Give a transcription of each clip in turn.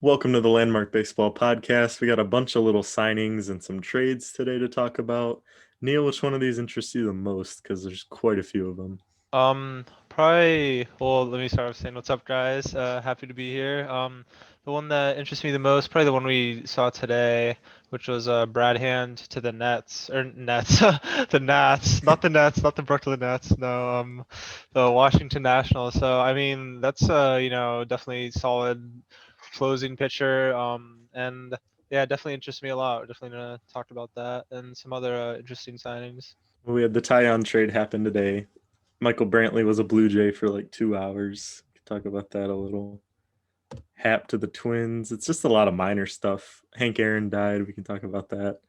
Welcome to the Landmark Baseball Podcast. We got a bunch of little signings and some trades today to talk about. Neil, which one of these interests you the most? Because there's quite a few of them. Probably, let me start off saying what's up, guys. Happy to be here. The one that interests me the most, probably the one we saw today, which was Brad Hand to the Nets, or Nets, the Nats, not the Nets, not the Brooklyn Nets, no, the Washington Nationals. So, I mean, that's definitely solid closing pitcher. And yeah, it definitely interests me a lot. We're definitely gonna talk about that and some other interesting signings. We had the Taillon trade happen today. Michael Brantley was a Blue Jay for like 2 hours. We could talk about that a little. Hap to the Twins. It's just a lot of minor stuff. Hank Aaron died. We can talk about that.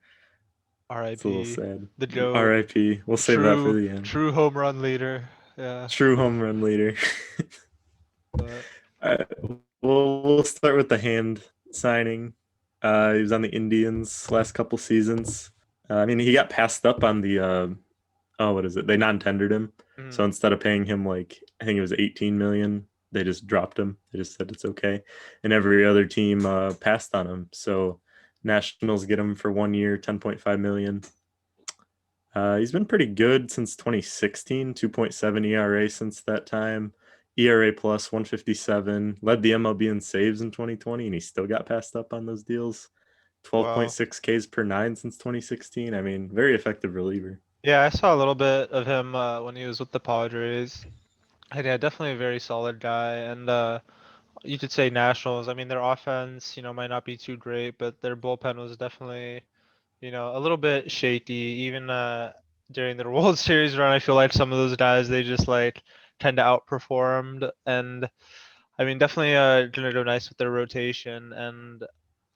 It's a little R.I.P. sad. The Joe. R.I.P. We'll save that for True, the end. true home run leader. Yeah, True home run leader. but All right, we'll start with the Hand signing. He was on the Indians last couple seasons. I mean, he got passed up on the what is it? They non-tendered him. So mm, instead of paying him like I think it was 18 million, they just dropped him. They just said it's okay. And every other team passed on him. So Nationals get him for 1 year, 10.5 million. He's been pretty good since 2016, 2.7 ERA since that time. ERA plus 157, led the MLB in saves in 2020, and he still got passed up on those deals. wow. 12.6 Ks per nine since 2016. I mean, very effective reliever. Yeah, I saw a little bit of him when he was with the Padres. And yeah, definitely a very solid guy. And you could say Nationals. I mean, their offense, might not be too great, but their bullpen was definitely, a little bit shaky. Even during their World Series run, I feel like some of those guys they just like tend to outperformed. And I mean, definitely gonna go nice with their rotation. And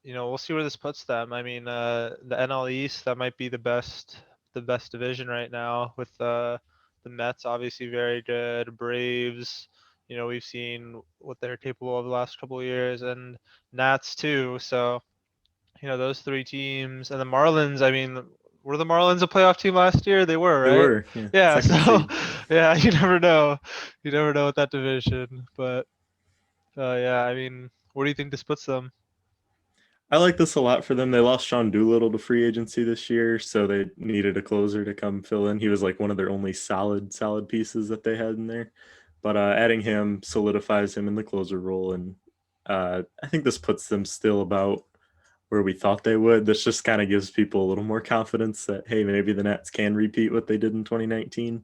we'll see where this puts them. I mean, the NL East, that might be the best division right now with the Mets obviously very good, Braves, we've seen what they're capable of the last couple of years, and Nats too. So, those three teams and the Marlins, I mean, were the Marlins a playoff team last year? They were, They right? were, yeah, Yeah, second so seed. yeah, you never know. You never know with that division, but yeah, I mean, where do you think this puts them? I like this a lot for them. They lost Sean Doolittle to free agency this year, so they needed a closer to come fill in. He was like one of their only solid pieces that they had in there. But adding him solidifies him in the closer role, and I think this puts them still about where we thought they would. This just kind of gives people a little more confidence that hey, maybe the Nets can repeat what they did in 2019.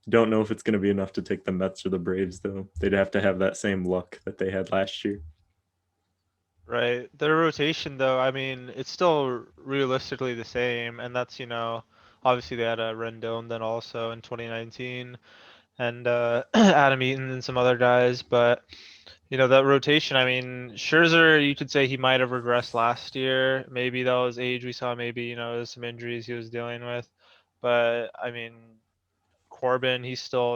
Don't know if it's going to be enough to take the Mets or the Braves though. They'd have to have that same luck that they had last year. Right. Their rotation, though, I mean, it's still realistically the same, and that's, obviously they had a Rendon then also in 2019, and Adam Eaton and some other guys, but that rotation, I mean, Scherzer, you could say he might have regressed last year. Maybe that was age we saw. Maybe there's some injuries he was dealing with, but I mean, Corbin, he's still,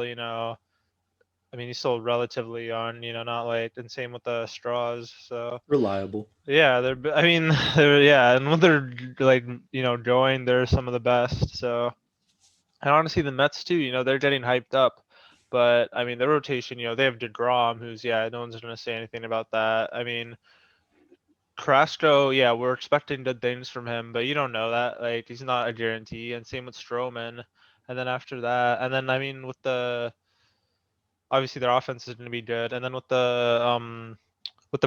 I mean, he's still relatively young, not like, and same with the Straws, so. Reliable. Yeah, I mean, yeah, and when they're like, going, they're some of the best. So, and honestly, the Mets too, they're getting hyped up. But I mean, the rotation, they have DeGrom, who's yeah, no one's gonna say anything about that. I mean, Carrasco, yeah, we're expecting good things from him, but you don't know that. Like, he's not a guarantee. And same with Stroman. And then after that, and then I mean, with the obviously their offense is gonna be good, and then with the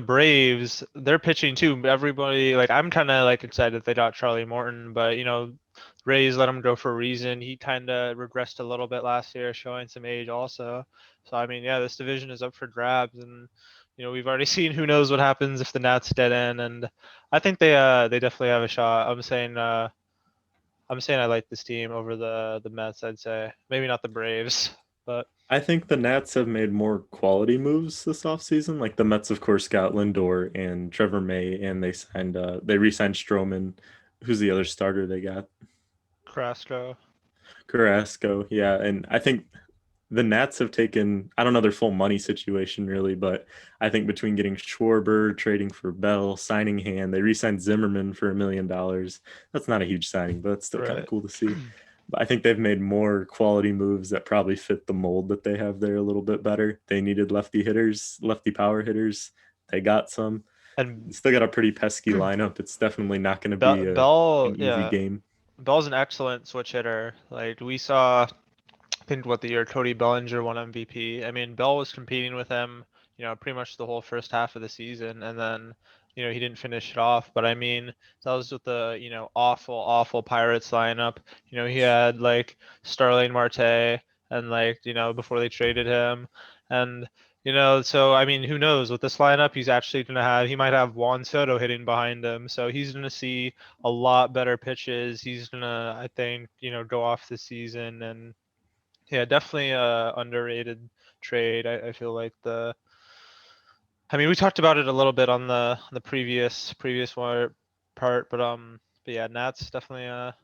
Braves, they're pitching too. Everybody like I'm kind of like excited they got Charlie Morton, but Rays let him go for a reason. He kind of regressed a little bit last year, showing some age also. So I mean, yeah, this division is up for grabs, and we've already seen who knows what happens if the Nats dead end, and I think they definitely have a shot. I'm saying I like this team over the Mets. I'd say maybe not the Braves, but I think the Nats have made more quality moves this offseason. Like the Mets, of course, got Lindor and Trevor May, and they re-signed Stroman. Who's the other starter they got? Carrasco. Carrasco. Yeah, and I think the Nats have taken I don't know their full money situation really, but I think between getting Schwarber, trading for Bell, signing Hand, they re-signed Zimmerman for $1 million. That's not a huge signing, but it's still kind of Right. cool to see. But I think they've made more quality moves that probably fit the mold that they have there a little bit better. They needed lefty hitters, lefty power hitters. They got some. And Still got a pretty pesky lineup. It's definitely not going to be Bell, an easy yeah, game. Bell's an excellent switch hitter. Like we saw, I think what the year Cody Bellinger won MVP. I mean, Bell was competing with him, pretty much the whole first half of the season, and then, he didn't finish it off. But I mean, that was with the, awful, awful Pirates lineup. He had like Starling Marte and like, before they traded him, and so I mean, who knows? With this lineup, he might have Juan Soto hitting behind him, so he's gonna see a lot better pitches. He's gonna, I think, go off the season and yeah, definitely a underrated trade. I feel like I mean, we talked about it a little bit on the previous one part, but yeah, Nats definitely a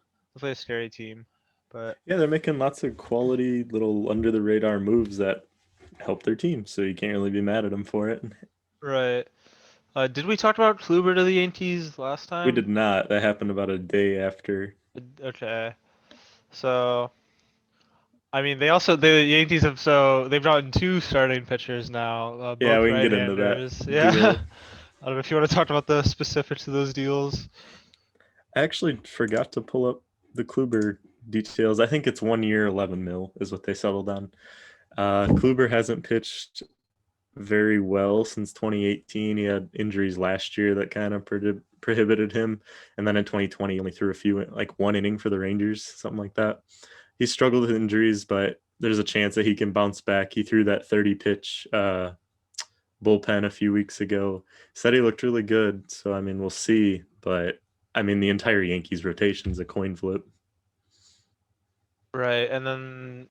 scary team. But Yeah, they're making lots of quality little under the radar moves that help their team, so you can't really be mad at them for it. right, did we talk about Kluber to the Yankees last We time? did not. That happened about a day after. Okay, so I mean, the Yankees they've gotten two starting pitchers now, Yeah, both we can get into that right-handers. Yeah. duo. I don't know if you want to talk about the specifics of those deals. I actually forgot to pull up the Kluber details. I think it's 1 year, 11 mil is what they settled on. Kluber hasn't pitched very well since 2018. He had injuries last year that kind of prohibited him, and then in 2020 he only threw a few, like one inning for the Rangers, something like that. He struggled with injuries, but there's a chance that he can bounce back. He threw that 30 pitch bullpen a few weeks ago. Said he looked really good, so I mean we'll see. But I mean the entire Yankees rotation is a coin flip. Right, and then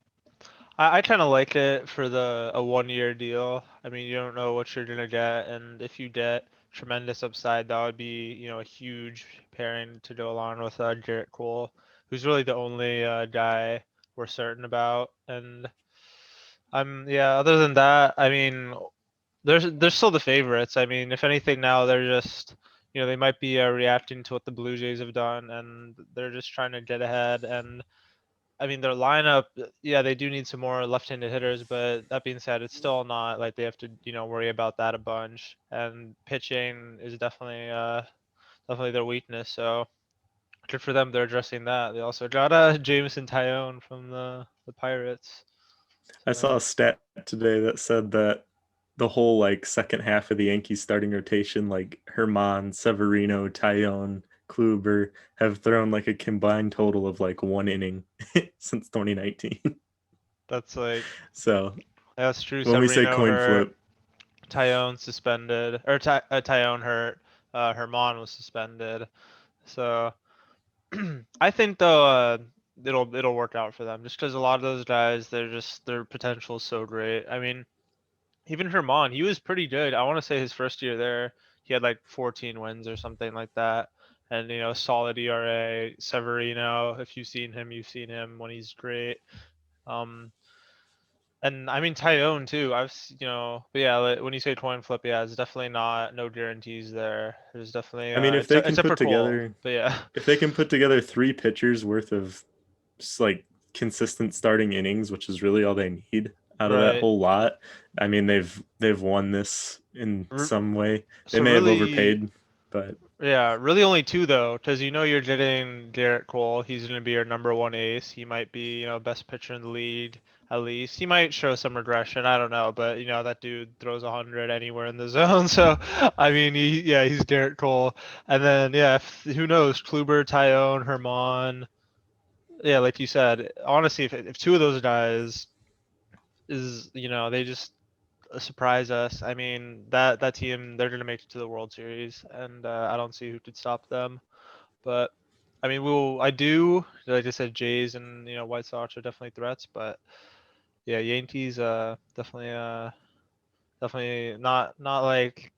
I kind of like it for the a 1 year deal. I mean, you don't know what you're gonna get, and if you get tremendous upside, that would be a huge pairing to go along with Garrett Cole, who's really the only guy we're certain about. And yeah. Other than that, I mean, they're still the favorites. I mean, if anything, now they're just they might be reacting to what the Blue Jays have done, and they're just trying to get ahead. And I mean, their lineup, yeah, they do need some more left-handed hitters, but that being said, it's still not like they have to, worry about that a bunch. And pitching is definitely their weakness. So good for them, they're addressing that. They also got Jameson Tyone from the Pirates. I So saw a stat today that said that the whole like second half of the Yankees starting rotation, like Herman, Severino, Taillon, Kluber, have thrown like a combined total of like 1 inning since 2019. that's like So that's true. when we say Severino coin hurt, flip, Tyone suspended, or Tyone hurt. Herman was suspended. So I think though it'll work out for them just because a lot of those guys their potential is so great. I mean, even Herman, he was pretty good. I want to say his first year there, he had like 14 wins or something like that. And solid ERA. Severino, if you've seen him when he's great. Um, and I mean Tyone too. But yeah, like, when you say coin flip, yeah, it's definitely not no guarantees there. There's definitely I mean, if they can except put for Cole. together But yeah, if they can put together three pitchers worth of like consistent starting innings, which is really all they need out of that right. whole lot. I mean, they've won this in R- some way. They so may have really, overpaid, but yeah, really only two though, because you're getting Garrett Cole. He's going to be your number one ace. He might be, best pitcher in the league at least. He might show some regression. I don't know, but that dude throws 100 anywhere in the zone. So I mean, he's Garrett Cole. And then yeah, who knows? Kluber, Tyone, Herman. Yeah, like you said, honestly, if two of those guys is they just surprise us. I mean, that team, they're gonna make it to the World Series, and I don't see who could stop them. But I mean, I do, like I said, Jays and White Sox are definitely threats, but yeah, Yankees, definitely not like.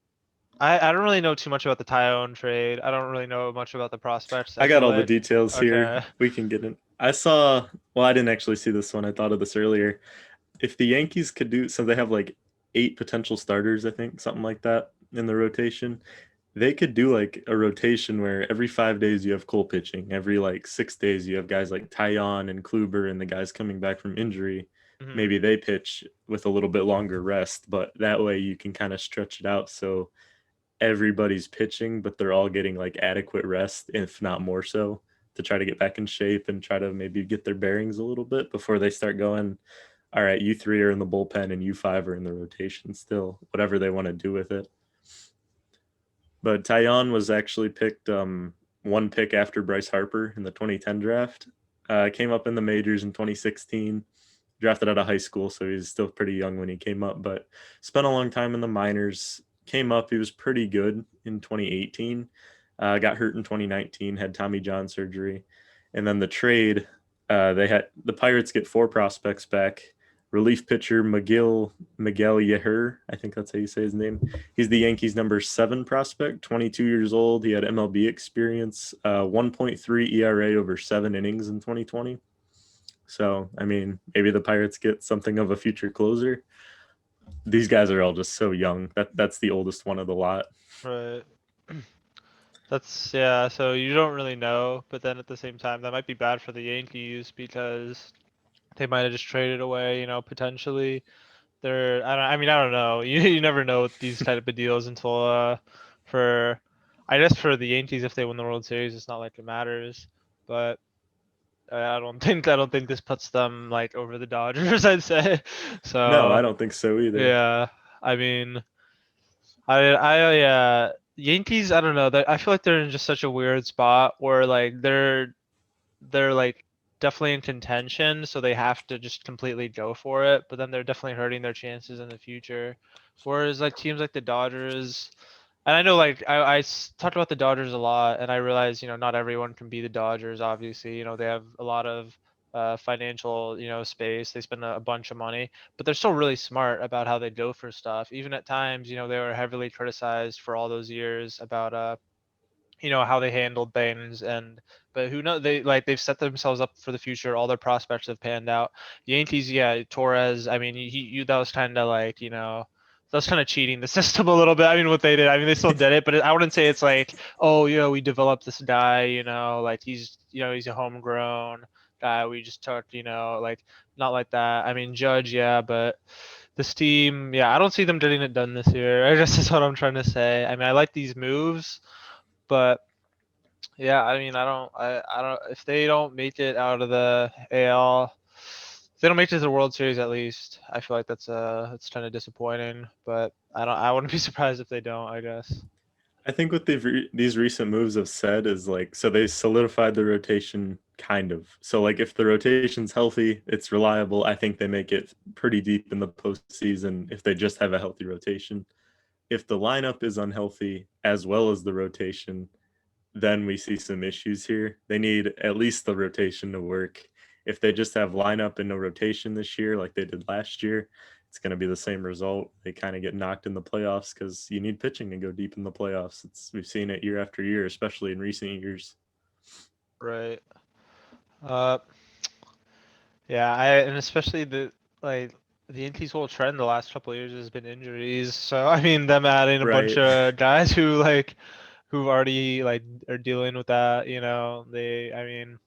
I don't really know too much about the Tyone trade. I don't really know much about the prospects. I I got feel all the like details here. okay, We can get in. I saw, well, I didn't actually see this one. I thought of this earlier. If the Yankees could do, so they have like eight potential starters, I think, something like that in the rotation. They could do like a rotation where every 5 days you have Cole pitching. Every like 6 days you have guys like Tyon and Kluber and the guys coming back from injury. hmm Maybe they pitch with a little bit longer rest, but that way you can kind of stretch it out. So everybody's pitching, but they're all getting like adequate rest, if not more so, to try to get back in shape and try to maybe get their bearings a little bit before they start going, all right, you three are in the bullpen and you five are in the rotation still, whatever they want to do with it. But Taillon was actually picked one pick after Bryce Harper in the 2010 draft. Came up in the majors in 2016, drafted out of high school, so he was still pretty young when he came up, but spent a long time in the minors. Came up, he was pretty good in 2018. Got hurt in 2019, had Tommy John surgery, and then the trade. They had the Pirates get four prospects back. Relief pitcher Miguel Yeher, I think that's how you say his name. He's the Yankees' number 7 prospect, 22 years old. He had MLB experience, 1.3 ERA over 7 innings in 2020. So, I mean, maybe the Pirates get something of a future closer. These guys are all just so young. That's the oldest one of the lot. Right. That's yeah. So you don't really know, but then at the same time, that might be bad for the Yankees because they might have just traded away, potentially. I don't know. You never know with these type of deals until for I guess for the Yankees if they win the World Series, it's not like it matters. But I don't think this puts them like over the Dodgers, I'd say. No, So I don't think so either. yeah, I mean, I Yankees. I don't know. I feel like they're in just such a weird spot where like they're like definitely in contention, so they have to just completely go for it. But then they're definitely hurting their chances in the future. Whereas like teams like the Dodgers, and I know like talked about the Dodgers a lot, and I realize not everyone can be the Dodgers. Obviously, they have a lot of financial space. They spend a bunch of money, but they're still really smart about how they go for stuff. Even at times, they were heavily criticized for all those years about how they handled things, but who knows, they've set themselves up for the future. All their prospects have panned out. Yankees, yeah, Torres, I mean, that was kind of like, that was kind of cheating the system a little bit. I mean, what they did, I mean, they still did it, but I wouldn't say it's like, oh, we developed this guy, like he's a homegrown guy we just took, like not like that. I mean, Judge, yeah, but this team, yeah, I don't see them getting it done this year. I guess that's what I'm trying to say. I mean, I like these moves, but yeah, I mean, I don't, if they don't make it out of the AL, if they don't make it to the World Series at least, I feel like it's kind of disappointing, but I wouldn't be surprised if they don't, I guess. I think what these recent moves have said is like, so they solidified the rotation kind of. So like if the rotation's healthy, it's reliable. I think they make it pretty deep in the postseason if they just have a healthy rotation. If the lineup is unhealthy as well as the rotation, then we see some issues here. They need at least the rotation to work. If they just have lineup and no rotation this year, like they did last year, it's going to be the same result. They kind of get knocked in the playoffs because you need pitching to go deep in the playoffs. We've seen it year after year, especially in recent years. Right. Uh, yeah, and especially like the Yankees' whole trend the last couple of years has been injuries. So I mean, them adding a bunch Right. of guys who already like are dealing with that. I mean,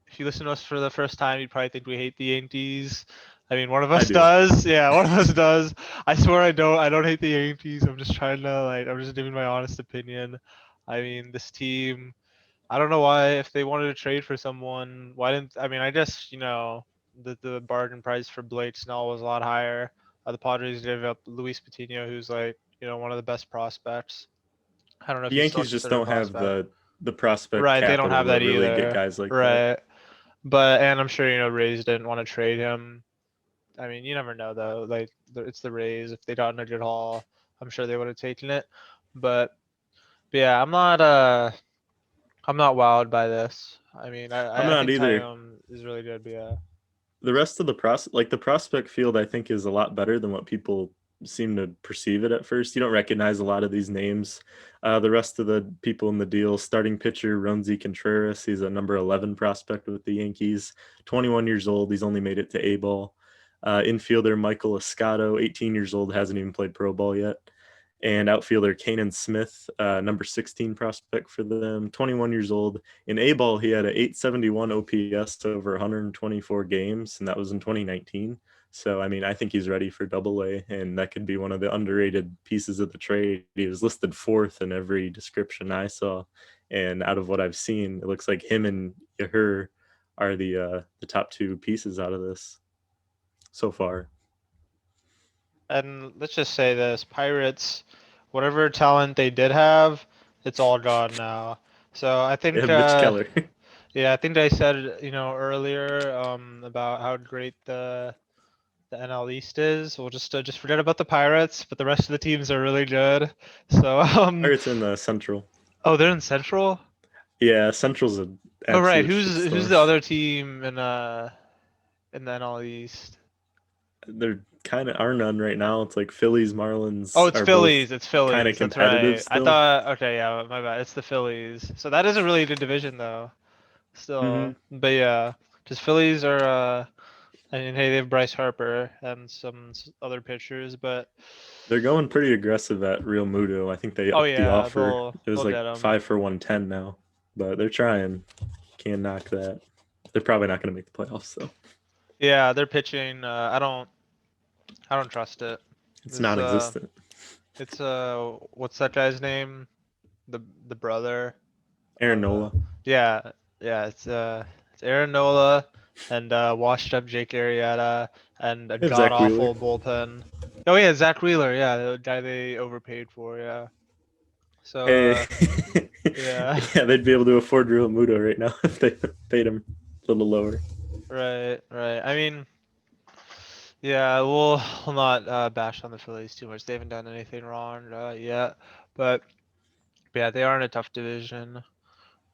if you listen to us for the first time, you'd probably think we hate the Yankees. I mean, one of I us do. does. Yeah, one of us does. I swear I don't. I don't hate the Yankees. I'm just trying to I'm just giving my honest opinion. I mean, this team. I don't know why if they wanted to trade for someone, why didn't I mean I guess the bargain price for Blake Snell was a lot higher. The Padres gave up Luis Patino, who's like one of the best prospects. I don't know if The he's still Yankees just considered a don't have prospect. the prospect Right, they don't have capital to that really get either. guys like that. Right. And I'm sure Rays didn't want to trade him. I mean, you never know though. Like it's the Rays. If they got in a good haul, I'm sure they would have taken it. But yeah, I'm not wowed by this. I mean, I'm I not think either. Taillon is really good, but yeah. The rest of the prospect field, I think, is a lot better than what people seem to perceive it at first. You don't recognize a lot of these names. The rest of the people in the deal, starting pitcher Ronzi Contreras, he's a number 11 prospect with the Yankees, 21 years old. He's only made it to A ball. Infielder Michael Escato, 18 years old, hasn't even played pro ball yet. And outfielder Kanan Smith, number 16 prospect for them, 21 years old. In A ball, he had an 871 OPS over 124 games, and that was in 2019. So, I mean, I think he's ready for Double A, and that could be one of the underrated pieces of the trade. He was listed fourth in every description I saw, and out of what I've seen, it looks like him and Yahur are the top two pieces out of this so far. And let's just say this, Pirates, whatever talent they did have, it's all gone now. So I They think, have Mitch Keller. yeah, I think I said, earlier, about how great the NL East is. We'll just forget about the Pirates, but the rest of the teams are really good. So, Pirates in the Central. oh, they're in Central? Yeah, Central's an Oh, right. absolute Who's shitstorm. the other team in the NL East? They're kind of are none right now. It's like Phillies, Oh, Marlins it's are both Phillies. It's kind of Phillies. That's competitive right. I still. thought, okay, yeah, my bad. It's the Phillies. So that is a really good division, though. Hmm. Still, but yeah, just Phillies are. I mean, hey, they have Bryce Harper and some other pitchers, but They're going pretty aggressive at Real Muto. I think they oh upped the yeah, offer. they'll It was they'll like get them. 5 for 110 now, but they're trying. Can't knock that. They're probably not going to make the playoffs though. Yeah, they're pitching. I don't trust it. It's This non-existent. it's what's that guy's name? The brother Aaron of Nola. yeah, yeah, it's Aaron Nola and washed up Jake Arrieta and a They have god Zach Wheeler. awful bullpen. Oh yeah, Zach Wheeler, yeah, the guy they overpaid for, yeah. So Hey, yeah, yeah, they'd be able to afford Real Muto right now if they paid him a little lower. right, right. I mean, yeah, we'll not bash on the Phillies too much. They haven't done anything wrong yet, but yeah, they are in a tough division.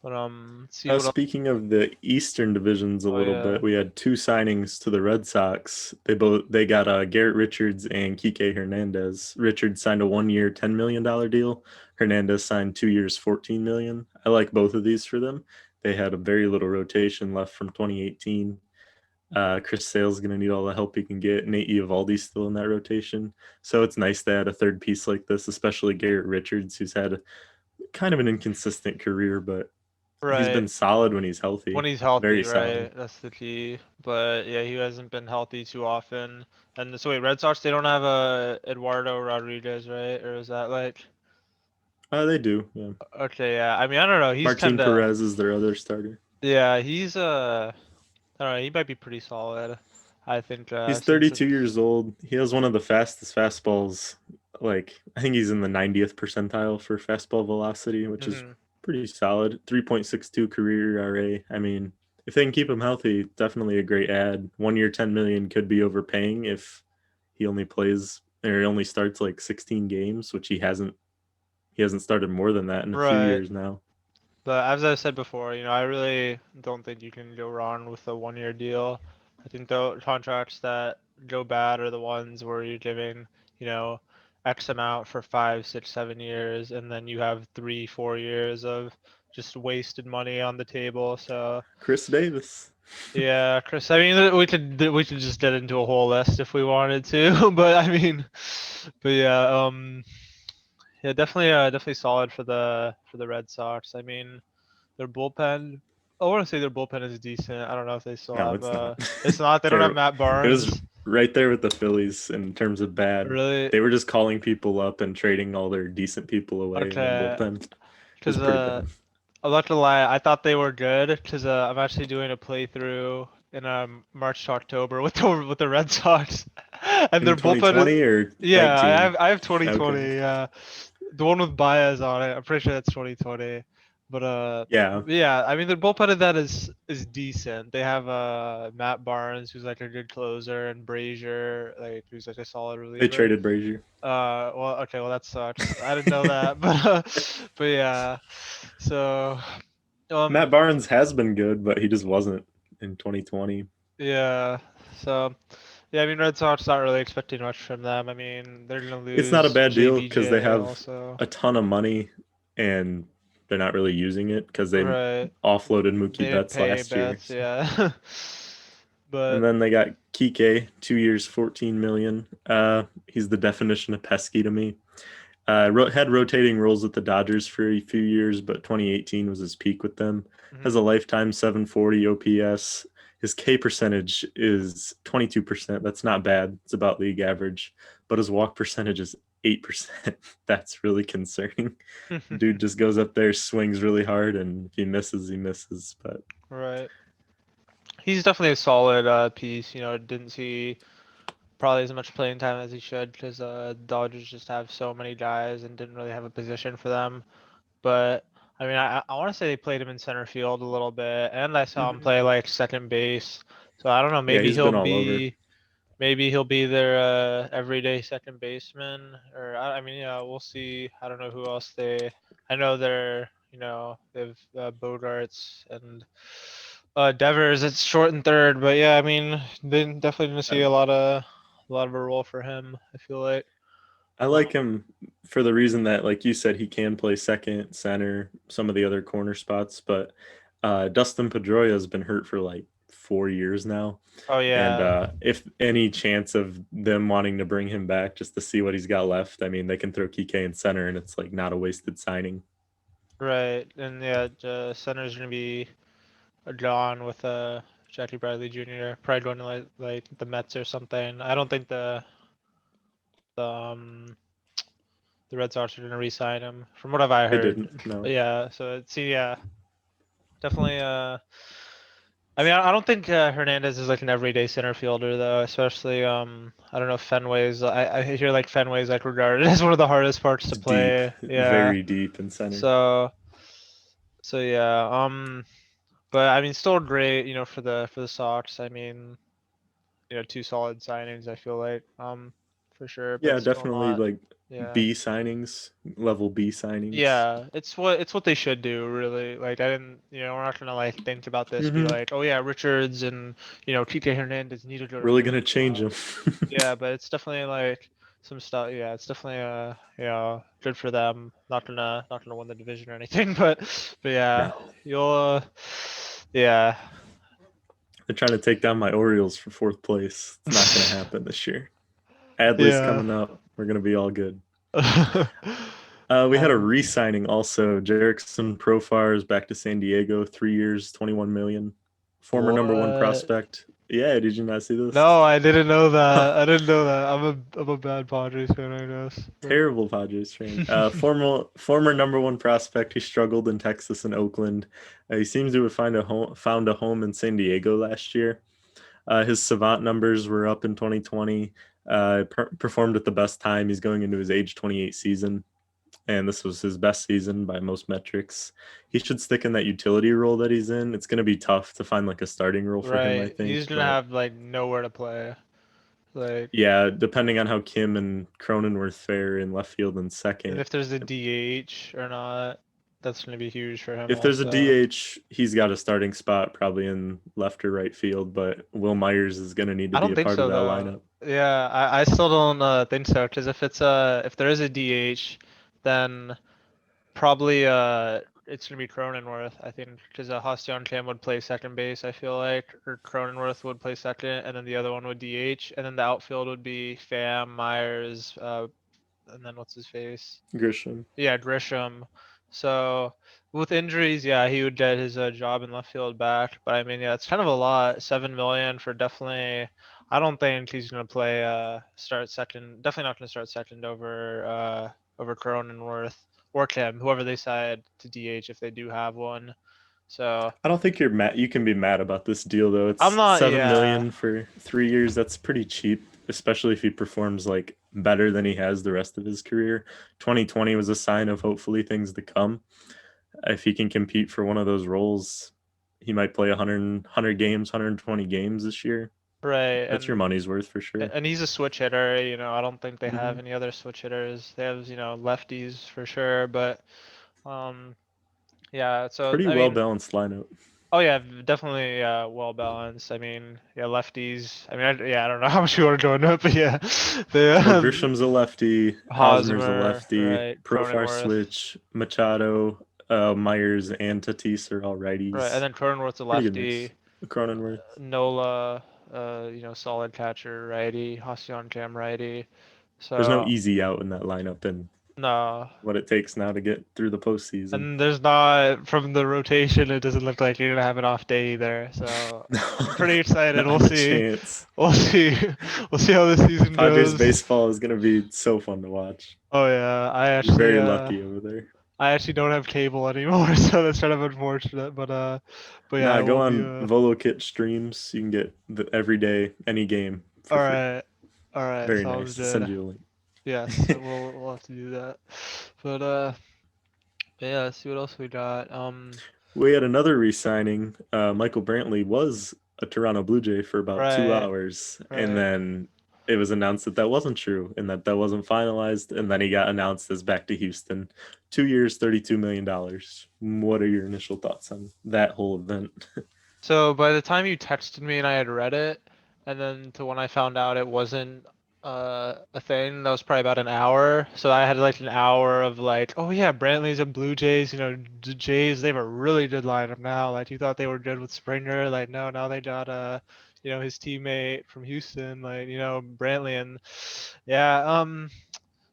But let's see what else. Speaking of the Eastern divisions a Oh little yeah. bit, we had two signings to the Red Sox. They got Garrett Richards and Kike Hernandez. Richards signed a 1 year $10 million deal. Hernandez signed 2 years $14 million. I like both of these for them. They had a very little rotation left from 2018. Chris Sale's going to need all the help he can get. Nate Eovaldi's still in that rotation. So it's nice to add a third piece like this, especially Garrett Richards, who's had kind of an inconsistent career, but he's Right. been solid when he's healthy. When he's healthy, Very solid. right? That's the key. But yeah, he hasn't been healthy too often. And so wait, Red Sox, they don't have a Eduardo Rodriguez, right? Or is that like They do. Yeah. okay, yeah. I mean, I don't know. He's Martin kinda Perez is their other starter. yeah, he's I don't know, he might be pretty solid. I think He's since 32 it's years old. He has one of the fastest fastballs. Like, I think he's in the 90th percentile for fastball velocity, which is mhm. pretty solid. 3.62 career ERA. I mean, if they can keep him healthy, definitely a great ad. 1 year 10 million could be overpaying if he only plays or he only starts like 16 games, which he hasn't started more than that in a few Right. years now. But as I said before, I really don't think you can go wrong with a 1 year deal. I think the contracts that go bad are the ones where you're giving, you know, X amount for 5, 6, 7 years, and then you have 3, 4 years of just wasted money on the table. So Chris Davis. yeah, Chris. I mean, we could just get into a whole list if we wanted to, but I mean, but yeah, yeah, definitely solid for the Red Sox. I mean. Their bullpen. I want to say their bullpen is decent. I don't know if they still No, have. it's not. It's not. They don't have Matt It was Barnes. right there with the Phillies in terms of bad. Really? They were just calling people up and trading all their decent people away in the Okay. bullpen. It was Because pretty bad. I'm not gonna lie. I thought they were good. Because I'm actually doing a playthrough in March to October with the Red Sox, and In their bullpen is. 2020 or Yeah, I 19? have I have Okay. 2020. Yeah, the one with Baez on it. I'm pretty sure that's 2020. But Yeah. yeah, I mean the bullpen of that is decent. They have Matt Barnes, who's like a good closer, and Brazier, like who's like a solid They reliever. traded Brazier. Well, okay, well that sucks. I didn't know that, but yeah. So Matt um Barnes has been good, but he just wasn't in 2020. yeah. So yeah, I mean Red Sox not really expecting much from them. I mean they're gonna It's not a lose bad deal because they JBJ have also. a ton of money and they're not really using it because they Right. offloaded Mookie They didn't Betts pay any last year. bets, So. yeah. And But then they got Kike, 2 years, 14 million. He's the definition of pesky to me. Had rotating roles with the Dodgers for a few years, but 2018 was his peak with them. Has a mhm. lifetime 740 OPS. his K percentage is 22%. That's not bad. It's about league average, but his walk percentage is 8%. That's really concerning. Dude just goes up there, swings really hard, and if he misses, he misses. But Right. He's definitely a solid piece. Didn't see probably as much playing time as he should because Dodgers just have so many guys and didn't really have a position for them. But I mean, I want to say they played him in center field a little bit, and I saw him mhm. play like second base. So I don't know. Yeah, he's been all over. Maybe he'll be their everyday second baseman, or I mean, yeah, we'll see. I don't know who else they. I know they've Bogarts and Devers. It's short and third, but yeah, I mean, they definitely didn't see I, a lot of a role for him. I feel like. I Um, like him for the reason that, like you said, he can play second, center, some of the other corner spots. But Dustin Pedroia has been hurt for like 4 years now. oh And yeah, if any chance of them wanting to bring him back just to see what he's got left, I mean, they can throw Kike in center and it's like not a wasted signing. right, and yeah, the center's gonna be John with Jackie Bradley Jr. Probably going to like the Mets or something. I don't think the um the Red Sox are gonna re-sign him, from what I They heard. didn't, no. But yeah, yeah, definitely. I mean, I don't think Hernandez is like an everyday center fielder though, especially I don't know Fenway's. I hear like Fenway's like regarded as one of the hardest parts to It's deep, play. Yeah. very deep in center. So yeah. But I mean, still great. For the Sox. I mean, two solid signings. I feel like for sure, but Yeah, still definitely not. like Yeah. B signings, level B signings. Yeah, it's what they should do, really. Like I didn't, we're not gonna like think about this, be Hmm. like, oh yeah, Richards and Kike Hernandez need to go to Really different gonna change him. spots. Yeah, but it's definitely like some stuff. Yeah, it's definitely good for them. Not gonna win the division or anything, but yeah, No, you'll yeah, they're trying to take down my Orioles for fourth place. It's not gonna happen this year. Adley's yeah. coming up. We're gonna be all good. We had a Um, re-signing also. Jerickson Profar is back to San Diego, 3 years, 21 million. Former number one what? prospect. Yeah, did you not see this? No, I didn't know that. I didn't know that. I'm a bad Padres fan, I guess. But Terrible Padres fan. Former number one prospect. He struggled in Texas and Oakland. He seems to have found a home in San Diego last year. His savant numbers were up in 2020. Performed at the best time. He's going into his age 28 season, and this was his best season by most metrics. He should stick in that utility role that he's in. It's going to be tough to find like a starting role for him, I right, think. he's gonna But have like nowhere to play. Like, yeah, depending on how Kim and Cronenworth fare in left field and and second. if there's a DH or not, that's gonna be huge for him If there's a also. DH, he's got a starting spot probably in left or right field, but Will Myers is going to need to I be don't a think part of so that though. lineup. Yeah, I still don't think so because if there is a DH, then probably it's gonna be Cronenworth, I think, because Hostion Kim would play second base, I feel like, or Cronenworth would play second, and then the other one would DH, and then the outfield would be Pham, Myers, and then what's his face? Grisham. Yeah, Grisham. So with injuries, yeah, he would get his job in left field back. But I mean, yeah, it's kind of a lot. 7 million for definitely. I don't think he's gonna play start second. Definitely not gonna start second over Cronenworth or Kim, whoever they decide to DH if they do have one. So I don't think you're mad. You can be mad about this deal though. I'm It's not. 7 million Yeah, for 3 years. That's pretty cheap, especially if he performs like better than he has the rest of his career. 2020 was a sign of hopefully things to come. If he can compete for one of those roles, he might play 100 games, 120 games this year. right. That's your money's worth for sure. And he's a switch hitter. I don't think they have Hmm. any other switch hitters. They have lefties for sure, but um. Yeah, so Pretty I well mean, balanced lineup. oh yeah, definitely well balanced. I mean, yeah, lefties. I mean, yeah, I don't know how much you want to go into it, but yeah, they Well, Grisham's a lefty, Hosmer's a Hosmer, lefty, right, Profar Cronenworth, switch, Machado, Myers, and Tatis are all right, and righties. then Cronenworth's a Pretty good mix. lefty. Cronenworth. Nola, solid catcher, righty. Hacian Cam, righty. There's no So easy out in that lineup, and No. what it takes now to get through the postseason. And there's not from the rotation. It doesn't look like you're gonna have an off day either. So No, I'm pretty excited. We'll not a see. chance. We'll see. We'll see how this season Padres goes. baseball is gonna be so fun to watch. Oh yeah, You're very lucky over there. I actually don't have cable anymore, so that's kind of unfortunate. But yeah, Nah, it go will be on Volokit streams. You can get the every day, any game all for free. right. All right, Very sounds nice. I'll send good. you a link. Yes, we'll have to do that. But yeah, let's see what else we got. We had another re-signing. Michael Brantley was a Toronto Blue Jay for about two Right, hours, and right. then it was announced that that wasn't true and that that wasn't finalized, and then he got announced as back to Houston. 2 years, $32 million. What are your initial thoughts on that whole event? So by the time you texted me and I had read it, and then to when I found out it wasn't a thing, that was probably about an hour. So I had like an hour of like, oh yeah, Brantley's and Blue Jays, the Jays, they have a really good lineup now. Like you thought they were good with Springer, like no, now they got his teammate from Houston, like, Brantley and yeah,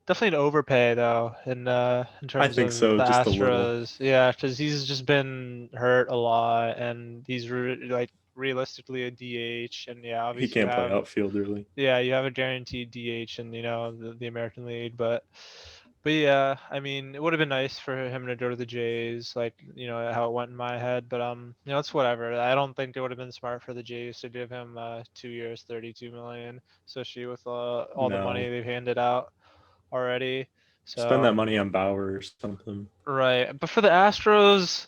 definitely an overpay though in I terms think of so, the just a little. Astros. Yeah, because he's just been hurt a lot, and he's like realistically a DH. And yeah, He obviously can't play outfield really. you have a guaranteed DH in the American League, but yeah, I mean it would have been nice for him to go to the Jays, like how it went in my head. But it's whatever. I don't think it would have been smart for the Jays to give him 2 years, 32 million, especially with all the money No, they've handed out already. spend that So money on Bauer or something. right, but for the Astros,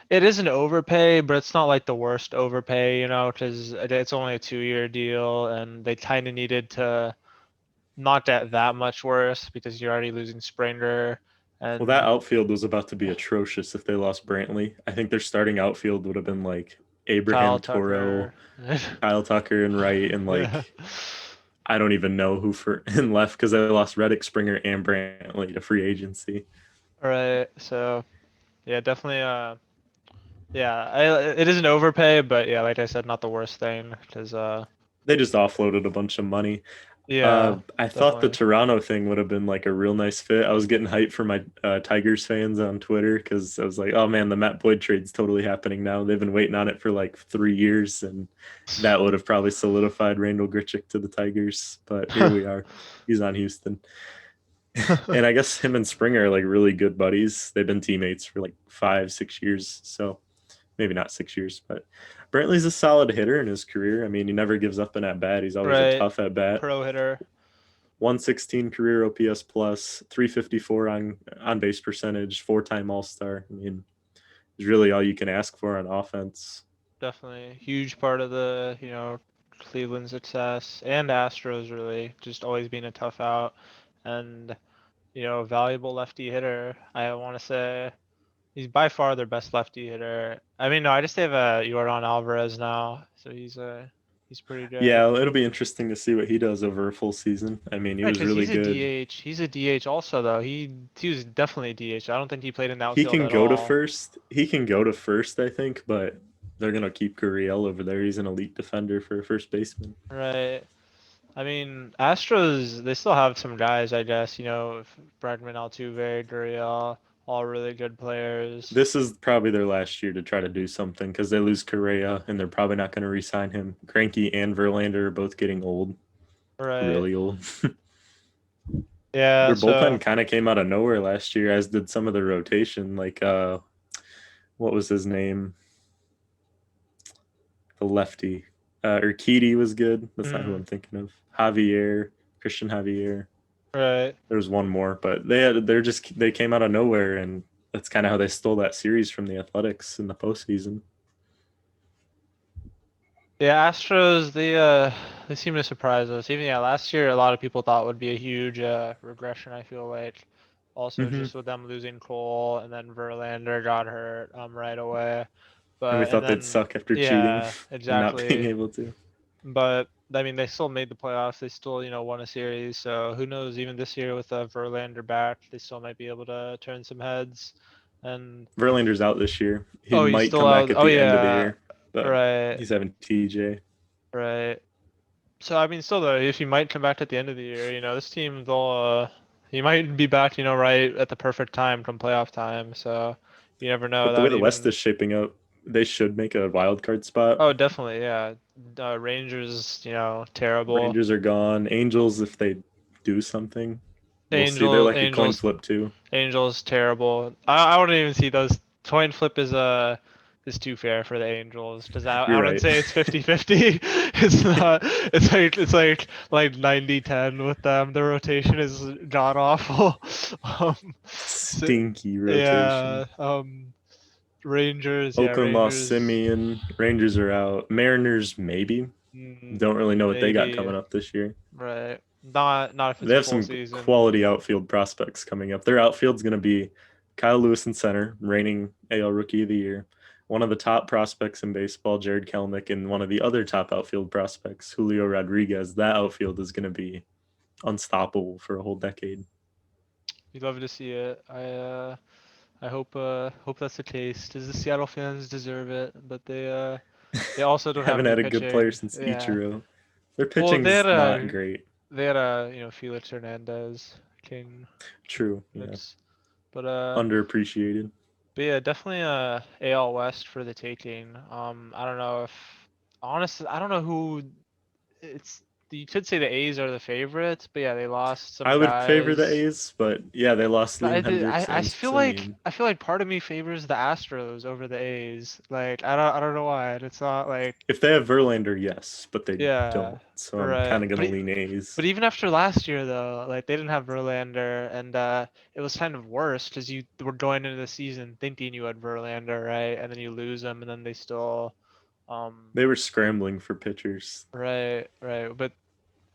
it is an overpay, but it's not like the worst overpay, because it's only a 2-year deal, and they kind of needed to not get that much worse because you're already losing Springer Well, that and outfield was about to be atrocious if they lost Brantley. I think their starting outfield would have been like Kyle Abraham Toro, Tucker. Kyle Tucker, and Wright, and Yeah. like I don't even know who for and left because they lost Reddick, Springer, and Brantley to free agency. Right. So yeah, definitely. It is an overpay, but yeah, like I said, not the worst thing because They just offloaded a bunch of money. yeah, I thought the definitely. Toronto thing would have been like a real nice fit. I was getting hyped for my Tigers fans on Twitter because I was like, "Oh man, the Matt Boyd trade's totally happening now." They've been waiting on it for like 3 years, and that would have probably solidified Randall Grichuk to the Tigers. But here we are. He's on Houston, and I guess him and Springer are like really good buddies. They've been teammates for like 5, 6 years, so maybe not 6 years, but Brantley's a solid hitter in his career. I mean, he never gives up an at bat. He's always a Right. tough at bat. Pro hitter. 116 career OPS plus, 354 on base percentage, 4-time All Star. I mean, is really all you can ask for on offense. Definitely a huge part of the, Cleveland success and Astros really just always being a tough out and, valuable lefty hitter. I want to say he's by far their best lefty hitter. I mean, no, I just have Yordan Alvarez now, so he's pretty good. Yeah, it'll be interesting to see what he does over a full season. I mean, he Right, was because really he's a good. DH. He's a DH also though. He was definitely a DH. I don't think he played in the He outfield can at go to all. first. He can go to first, I think, but they're gonna keep Gurriel over there. He's an elite defender for a first baseman. Right. I mean, Astros, they still have some guys, I guess, Bregman, Altuve, Gurriel, all really good players. This is probably their last year to try to do something because they lose Correa and they're probably not going to re-sign him. Cranky and Verlander are both getting old, Right. really old. Yeah, Their so bullpen kind of came out of nowhere last year, as did some of the rotation. Like, what was his name? The lefty. Urquidy was good. That's not who mm, I'm thinking of. Javier, Christian Javier. right. There was one more, but they came out of nowhere, and that's kind of how they stole that series from the Athletics in the postseason. Yeah, Astros, they seem to surprise us. Even yeah, last year a lot of people thought would be a huge regression, I feel like. Also Hmm. just with them losing Cole and then Verlander got hurt right away. And we And thought they'd then suck after cheating yeah, and not being exactly. able to. But I mean, they still made the playoffs. They still, won a series. So who knows? Even this year with Verlander back, they still might be able to turn some heads. And Verlander's out this year. He oh, he's might still come back out. at Oh the end of the yeah, year, but right, he's having TJ. right. So I mean, still though, if he might come back at the end of the year, this team they'll he might be back, right at the perfect time come playoff time. So you never know. But the That way would the West even. is shaping up, they should make a wild card spot. Oh, definitely, yeah. Rangers, terrible. Rangers are gone. Angels, if they do something, we'll see. They're Angel, like a coin Angels, flip too. Angels, terrible. I wouldn't even see those. Coin flip is too fair for the Angels because I You're wouldn't right. say it's 50-50. It's not. It's like 90-10 with them. The rotation is god awful. Um, so, Stinky yeah. rotation. Rangers. Yeah, Oakland lost Rangers. Simeon. Rangers are out. Mariners, maybe. Don't really know what they got Maybe. coming up this year. Right. Not if it's They a have full some season. quality outfield prospects coming up. Their outfield's going to be Kyle Lewis in center, reigning AL Rookie of the Year. One of the top prospects in baseball, Jared Kelenic, and one of the other top outfield prospects, Julio Rodriguez. That outfield is going to be unstoppable for a whole decade. You'd love to see it. I hope that's the case. Does the Seattle fans deserve it? But they also don't have Haven't any had a good player pitching. since Yeah. Ichiro. Their Well, pitching's not great. Felix Hernandez, King. True, yeah. That's but Underappreciated. but yeah, definitely AL West for the taking. I don't know if honestly I don't know who it's. You could say the A's are the favorites, but yeah, they lost some I would favor the guys. A's, but yeah, they lost But Liam Hendricks I and feel like Simeon. part of me favors the Astros over the A's. Like I don't know why. It's not like If they have Verlander, yes, but they yeah, don't. So I'm right. kind of gonna lean A's. But even after last year though, like they didn't have Verlander, and it was kind of worse because you were going into the season thinking you had Verlander, right? And then you lose him, and then they still, um, They were scrambling for pitchers. right. But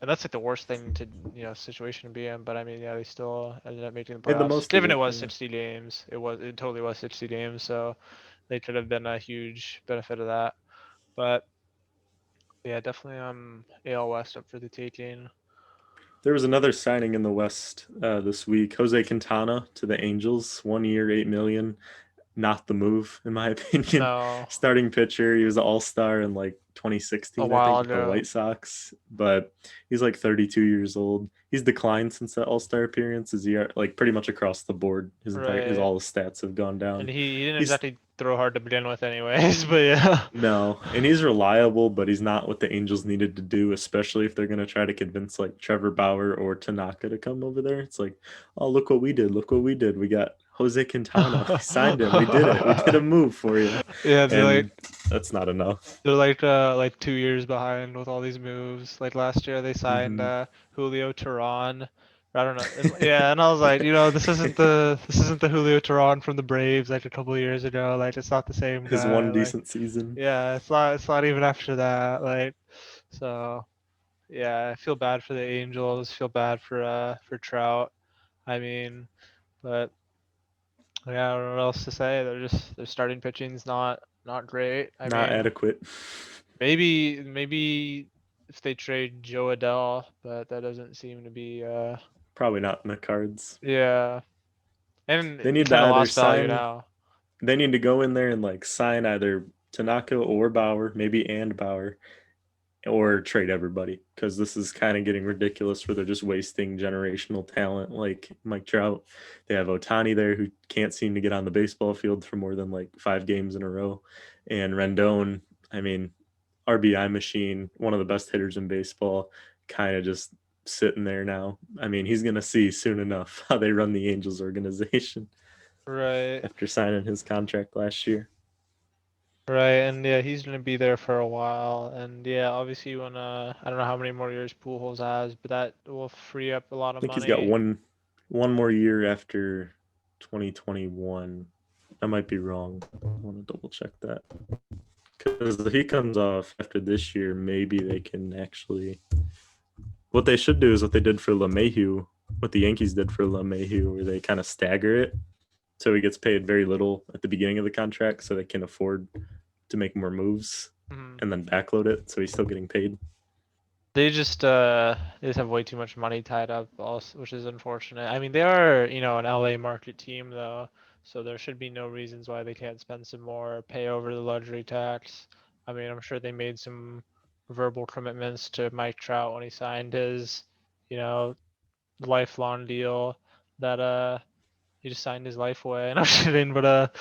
and that's like the worst thing to situation to be in. But I mean, yeah, they still ended up making the Made the playoffs. most of Given it it. was Yeah. 60 games, it totally was 60 games. So they could have been a huge benefit of that. But yeah, definitely AL West up for the taking. There was another signing in the West this week. Jose Quintana to the Angels, 1 year, 8 million. Not the move, in my opinion. No, Starting pitcher, he was an All-Star in like a 2016, I while think, with the ago. White Sox. But he's like 32 years old. He's declined since that All-Star appearance. Is he like pretty much across the board? His Right. all his stats have gone And down. he didn't He's exactly throw hard to begin with, anyways. But yeah. No, and he's reliable, but he's not what the Angels needed to do, especially if they're going to try to convince like Trevor Bauer or Tanaka to come over there. It's like, oh, look what we did. Look what we did. We got Jose Quintana. We signed him. We did it. We did a move for you. Yeah, And that's not enough. they're like 2 years behind with all these moves. Like last year they signed Hmm. Julio Teheran. I don't know. Yeah, and I was like, this isn't the Julio Teheran from the Braves like a couple years ago. Like it's not the same His guy. one Like decent season. yeah, it's not even after that. Like so yeah, I feel bad for the Angels. Feel bad for Trout. I mean, but yeah, I don't know what else to say. Their starting pitching's not great. I Not mean, adequate. maybe if they trade Joe Adele, but that doesn't seem to be Probably not in the cards. yeah. And They he need to kind of either lost value sign, now. they need to go in there and like sign either Tanaka or Bauer, maybe and Bauer, or trade everybody because this is kind of getting ridiculous where they're just wasting generational talent like Mike Trout. They have Otani there who can't seem to get on the baseball field for more than like 5 games in a row. And Rendon, I mean, RBI machine, one of the best hitters in baseball, kind of just sitting there now. I mean, he's going to see soon enough how they run the Angels organization Right. after signing his contract last year. Right, and yeah, he's gonna be there for a while, and yeah, obviously you wanna. I don't know how many more years Pujols has, but that will free up a lot I of think he's got money. one more year after 2021. I might be wrong. I want to double check that. Because if he comes off after this year, maybe they can actually. What they should do is what they did for LeMahieu, what the Yankees did for LeMahieu, where they kind of stagger it so he gets paid very little at the beginning of the contract so they can afford to make more moves Mhm. and then backload it so he's still getting paid. They just have way too much money tied up, also, which is unfortunate. I mean, they are, an LA market team though, so there should be no reasons why they can't spend some more, pay over the luxury tax. I mean, I'm sure they made some verbal commitments to Mike Trout when he signed his, you know, lifelong deal. that he just signed his life away. And I'm kidding, but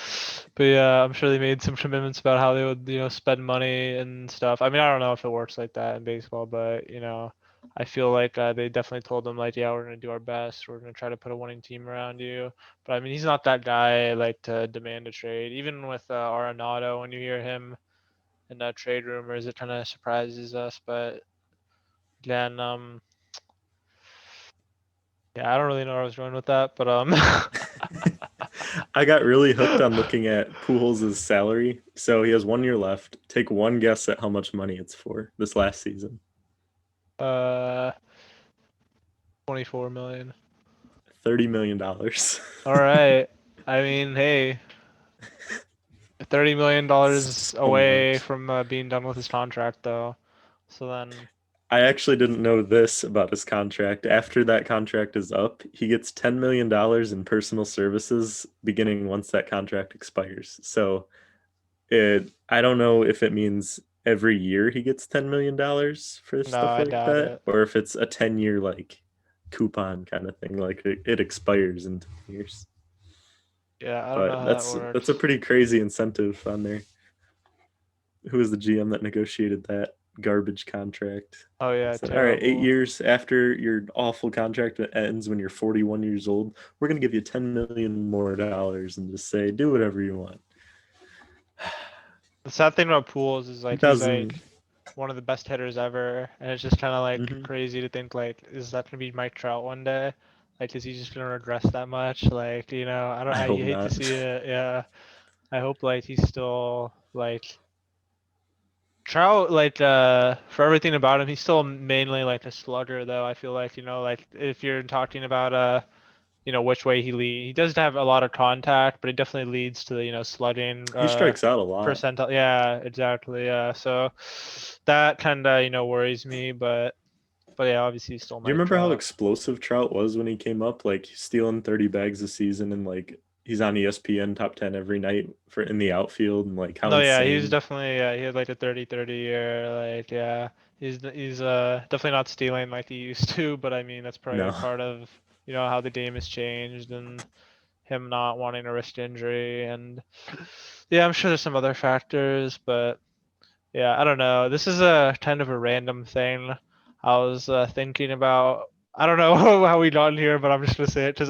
yeah, I'm sure they made some commitments about how they would, spend money and stuff. I mean, I don't know if it works like that in baseball, but I feel like they definitely told them like, yeah, we're gonna do our best. We're gonna try to put a winning team around you. But I mean, he's not that guy like to demand a trade. Even with Arenado, when you hear him in trade rumors, it kind of surprises us. But then, yeah, I don't really know where I was going with that, but I got really hooked on looking at Pujols' salary. So he has 1 year left. Take one guess at how much money it's for this last season. uh, 24 million. $30 million. All right. I mean, hey, $30 million So away much. from being done with his contract, though. So then, I actually didn't know this about his contract. After that contract is up, he gets $10 million in personal services beginning once that contract expires. So I don't know if it means every year he gets $10 million for no, stuff I like doubt that, it. or if it's a 10 year like coupon kind of thing, like it expires in 10 years. Yeah, I don't know But how that that's a works. pretty crazy incentive on there. Who was the GM that negotiated that garbage contract? Oh yeah, Said, all right, eight terrible. years after your awful contract ends when you're 41 years old, we're going to give you $10 million more and just say, do whatever you want. The sad thing about Pools is like he's 2000. like one of the best hitters ever, and it's just kind of like Mm-hmm. crazy to think like, is that gonna be Mike Trout one day? Like, is he just gonna regress that much? Like, I don't, I I hope hate to not. see it. Yeah, I hope like he's still like Trout, like for everything about him, he's still mainly like a slugger though. I feel like, like if you're talking about which way he does have a lot of contact, but it definitely leads to the, slugging He strikes out a lot. percentile. Yeah, exactly. Yeah. So that kind of, worries me, but yeah, obviously he's still Do you Mike remember how Trout. explosive Trout was when he came up? Like stealing 30 bags a season and like he's on ESPN top 10 every night for in the outfield and like how No, yeah, he's insane. definitely, yeah, he had like a 30-30 year, like, yeah, he's definitely not stealing like he used to, but I mean that's probably No. part of, how the game has changed and him not wanting a wrist injury, and yeah, I'm sure there's some other factors, but yeah, I don't know. This is a kind of a random thing. I was thinking about. I don't know how we got in here, but I'm just gonna say it because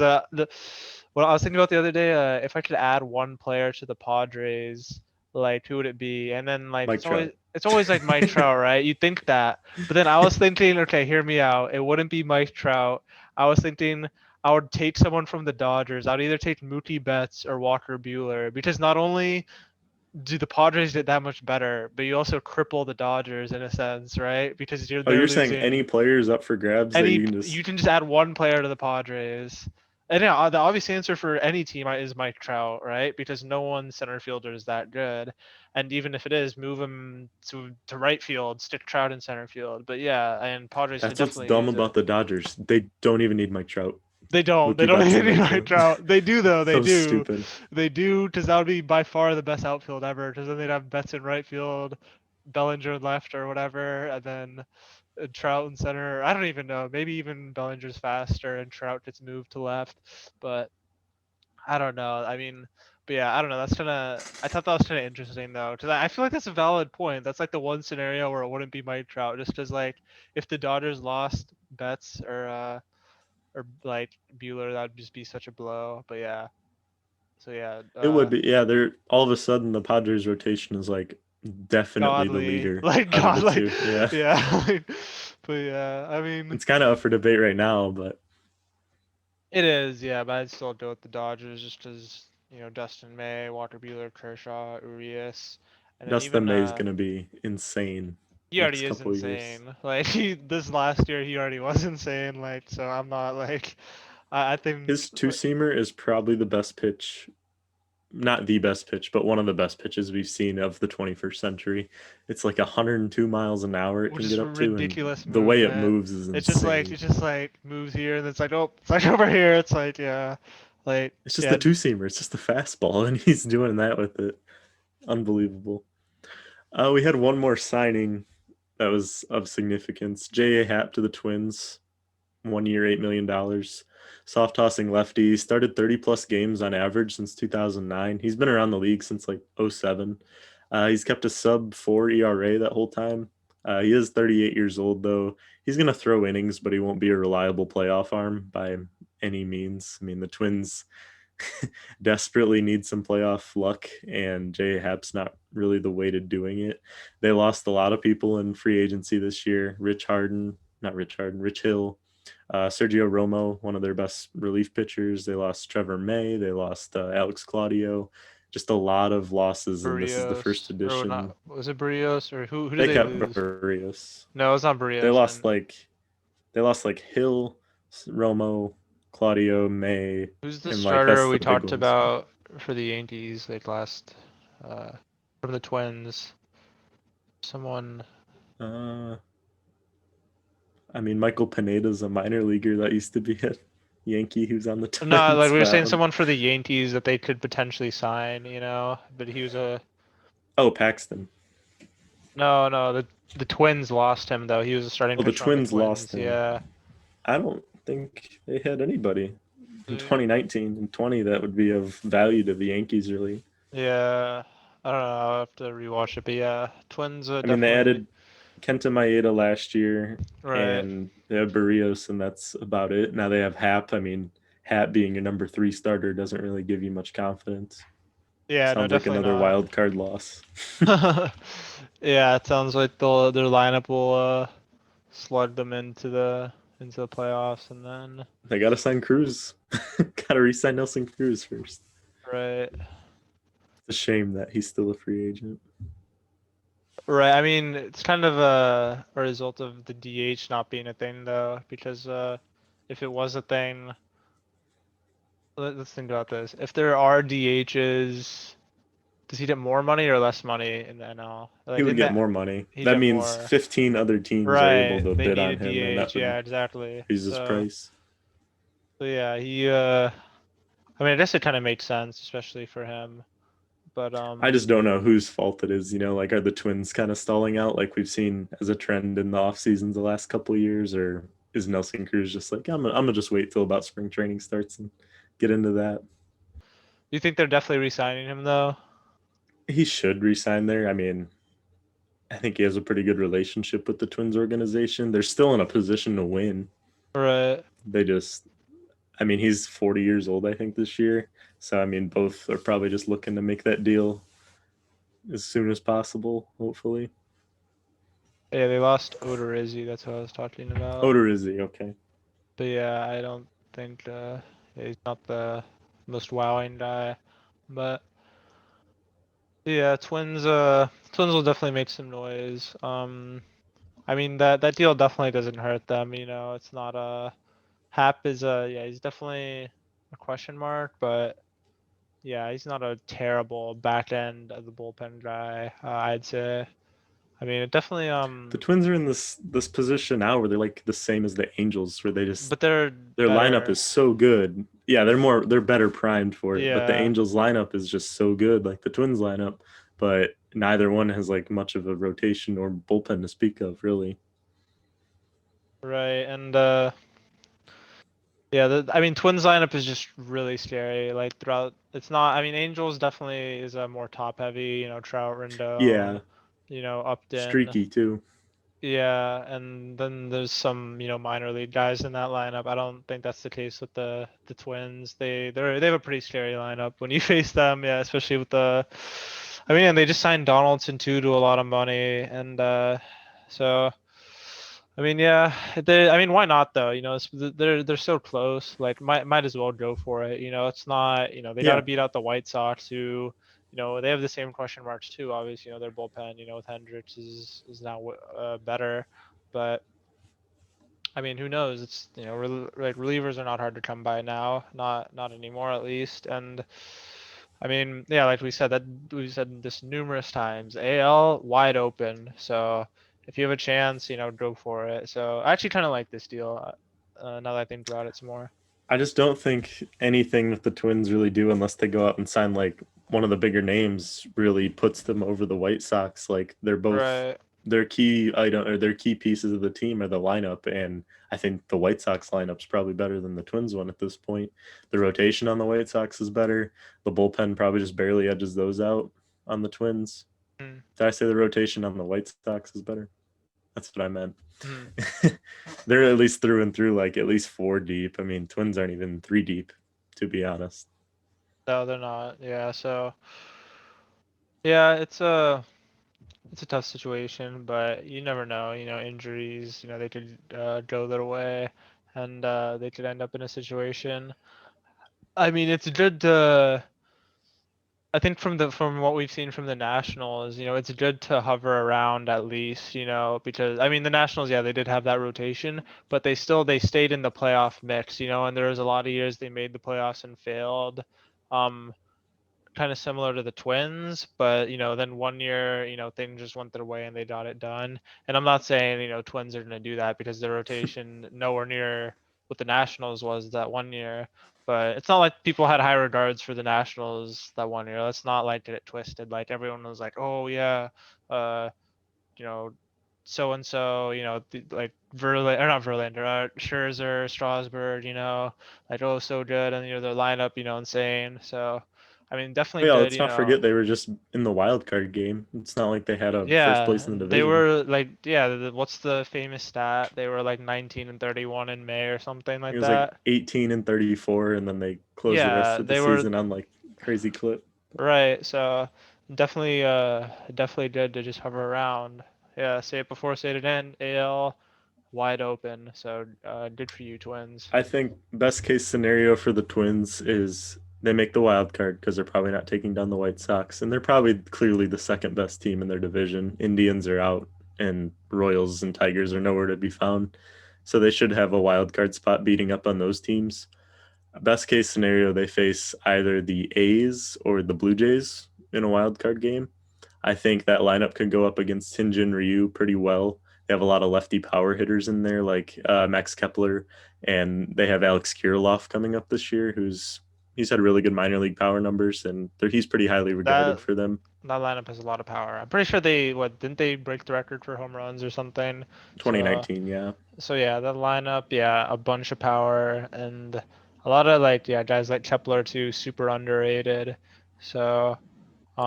what I was thinking about the other day, if I could add one player to the Padres, like who would it be? And then like Mike Trout. it's always like Mike Trout, right? You think that, but then I was thinking, okay, hear me out. It wouldn't be Mike Trout. I was thinking I would take someone from the Dodgers. I'd either take Mookie Betts or Walker Bueller because not only do the Padres get that much better, but you also cripple the Dodgers in a sense, right? Because Oh, they're you're saying any losing player is up for grabs that you any. can just. You can just add one player to the Padres, and yeah, the obvious answer for any team is Mike Trout, right? Because no one center fielder is that good, and even if it is, move him to right field, stick Trout in center field. But yeah, and Padres could That's what's definitely dumb use it. about the Dodgers. They don't even need Mike Trout. They don't. They Mookie don't Betts need and any right right field. Trout. They do though. They So do. stupid. They do because that would be by far the best outfield ever. Because then they'd have Betts in right field, Bellinger in left or whatever, and then Trout in center. I don't even know. Maybe even Bellinger's faster and Trout gets moved to left. But I don't know. I mean, but yeah, I don't know. That's kind of. I thought that was kind of interesting though, because I feel like that's a valid point. That's like the one scenario where it wouldn't be Mike Trout, just because like if the Dodgers lost Betts or like Bueller, that would just be such a blow. But yeah, so yeah, It would be, yeah. They're all of a sudden the Padres rotation is like definitely the godly, leader like out of god, the like two. Yeah, yeah, but yeah, I mean it's kind of up for debate right now, but it is, yeah, but I'd still go with the Dodgers just because Dustin May, Walker Bueller, Kershaw, Urias, and then Dustin even May is gonna be insane he next already is couple of years. insane. Like this last year he already was insane. Like so I'm not like I think His two seamer is probably the best pitch, not the best pitch, but one of the best pitches we've seen of the 21st century. It's like 102 miles an hour it which can is get a up to, and ridiculous the way it movement. moves is It insane. just like moves here and it's like oh it's like over here. It's like yeah, like It's just the yeah. two seamer. It's just the fastball, and he's doing that with it. Unbelievable. We had one more signing that was of significance. J.A. Happ to the Twins, 1 year, $8 million. soft tossing lefty. Started 30 plus games on average since 2009. He's been around the league since like '07. He's kept a sub 4 ERA that whole time. He is 38 years old though. He's going to throw innings, but he won't be a reliable playoff arm by any means. I mean, the Twins desperately need some playoff luck, and J Happ's not really the way to doing it. They lost a lot of people in free agency this year. Rich Hill, Sergio Romo, one of their best relief pitchers. They lost Trevor May. They lost Alex Claudio. Just a lot of losses, and this is the first Barrios or edition. not? Was it Barrios or who did They they kept lose? Barrios. No, it's not They Barrios. lost Then like they lost like Hill, Romo, Claudio, May, who's the and like starter that's we the big talked ones. about for the Yankees like last uh from the Twins? Someone. Uh, I mean, Michael Pineda's a minor leaguer that used to be a Yankee who's on the No, like Twins. we were But saying someone for the Yankees that they could potentially sign, but he was a oh, Paxton. no, the Twins lost him though. He was a starting Well, the pitcher on the Twins lost Twins. him. Yeah. I don't think they had anybody in So, 2019 and 20 that would be of value to the Yankees, really. yeah. I don't know. I'll have to rewatch it, but yeah, Twins I mean, they definitely added Kenta Maeda last year, right. and they have Barrios, and that's about it. Now they have Hap. I mean, Hap being your number three starter doesn't really give you much confidence. Yeah, no, Sounds like definitely another not. wild card loss. Yeah, it sounds like their lineup will slug them into the playoffs and then They got to sign Cruz. Got to re-sign Nelson Cruz first. right. It's a shame that he's still a free agent. Right. I mean, it's kind of a result of the DH not being a thing though, because if it was a thing, let's think about this. If there are DHs, does he get more money or less money in the NL? He Like would in get that more money. he'd That get means more. 15 other teams are able Right. to They bid need a on him, and that DH. would Yeah, exactly. raise his So, price. so yeah, he I mean, I guess it kind of makes sense, especially for him. But I just don't know whose fault it is. Like are the Twins kind of stalling out like we've seen as a trend in the off seasons the last couple of years, or is Nelson Cruz just like I'm gonna just wait till about spring training starts and get into that? you think they're definitely re-signing him though? He should resign there. I mean, I think he has a pretty good relationship with the Twins organization. They're still in a position to win. Right. They just, I mean, he's 40 years old, I think, this year. So, I mean, both are probably just looking to make that deal as soon as possible, hopefully. Yeah, they lost Odorizzi. That's what I was talking about. Oder is he? Okay. But yeah, I don't think yeah, he's not the most wowing guy. But yeah, Twins will definitely make some noise. I mean that deal definitely doesn't hurt them. It's not a Hap is yeah, he's definitely a question mark, but yeah, he's not a terrible back end of the bullpen guy. I'd say. I mean, it definitely The Twins are in this position now where they're like the same as the Angels, where they just but they're their lineup better. is so good. Yeah, they're better primed for it. But the Yeah. Angels lineup is just so good, like the Twins lineup. But neither one has like much of a rotation or bullpen to speak of, really. Right, and yeah, I mean, Twins lineup is just really scary. Like throughout, it's not. I mean, Angels definitely is a more top heavy. Trout, Rendon, Yeah, Upton. streaky too. Yeah, and then there's some minor league guys in that lineup. I don't think that's the case with the Twins. They have a pretty scary lineup when you face them. Yeah, especially with the. I mean, and they just signed Donaldson too to a lot of money, and so. I mean, yeah, I mean, why not though? They're so close. Like, might as well go for it. It's not. They got to Yeah, beat out the White Sox, who, they have the same question marks too. Obviously, their bullpen, with Hendricks is now better, but I mean, who knows? It's like relievers are not hard to come by now. Not anymore, at least. And I mean, yeah, like we've said this numerous times. AL wide open. So if you have a chance, go for it. So I actually kind of like this deal. Now that I think about it some more. I just don't think anything that the Twins really do, unless they go out and sign like one of the bigger names, really puts them over the White Sox. Like they're both Right. their key item or their key pieces of the team are the lineup, and I think the White Sox lineup's probably better than the Twins one at this point. The rotation on the White Sox is better. The bullpen probably just barely edges those out on the Twins. Mm, Did I say the rotation on the White Sox is better? That's what I meant. mm. They're at least through and through, like at least four deep. I mean, Twins aren't even three deep, to be honest. No, they're not. Yeah, so yeah, it's a tough situation, but you never know. Injuries. They could go their way, and they could end up in a situation. I mean, it's good to. I think from what we've seen from the Nationals, it's good to hover around at least, because I mean the Nationals, yeah, they did have that rotation, but they stayed in the playoff mix, and there was a lot of years they made the playoffs and failed. Um, Kind of similar to the Twins, but then one year, things just went their way and they got it done. And I'm not saying, Twins are going to do that because their rotation nowhere near what the Nationals was that one year. But it's not like people had high regards for the Nationals that one year. Let's not like get it twisted. Like everyone was like, oh yeah, uh, you know, so and so, like Verlander or not Verlander, Scherzer, Strasburg, like oh so good, and their lineup, insane. So, I mean, definitely Yeah, good, let's not forget they were just in the wild card game. It's not like they had a first Yeah, place in the they division. were like, yeah, what's the famous stat? They were like 19 and 31 in May or something It like was like that. 18 and 34, and then they closed the rest Yeah, of the they were season on like crazy clip. right. So definitely good to just hover around. Yeah, say it before, say it again. AL wide open. So good for you, Twins. I think best case scenario for the Twins is they make the wild card because they're probably not taking down the White Sox, and they're probably clearly the second best team in their division. Indians are out, and Royals and Tigers are nowhere to be found, so they should have a wild card spot beating up on those teams. Best case scenario, they face either the A's or the Blue Jays in a wild card game. I think that lineup could go up against Hyunjin Ryu pretty well. They have a lot of lefty power hitters in there, like Max Kepler, and they have Alex Kirilloff coming up this year, who's he's had really good minor league power numbers, and he's pretty highly regarded That for them. that lineup has a lot of power. I'm pretty sure they what didn't they break the record for home runs or something? So 2019, yeah. So yeah, that lineup, yeah, a bunch of power and a lot of like yeah, guys like Kepler too, super underrated. So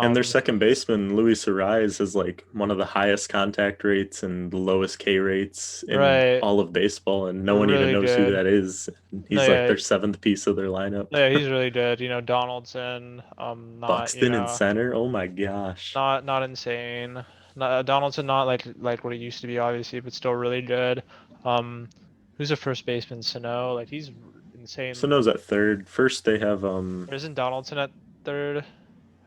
And their um second baseman, Luis Ariz, has like one of the highest contact rates and the lowest K rates in right, all of baseball, and no one even really knows who good. that is. No, He's like yeah, their seventh piece of their lineup. no, yeah, he's really good. Donaldson, not Buxton in center. Oh my gosh. not insane. Not, Donaldson not like what he used to be obviously, but still really good. Um, who's a first baseman? Sano, like he's insane. Sano's at third. First they have Or isn't Donaldson at third?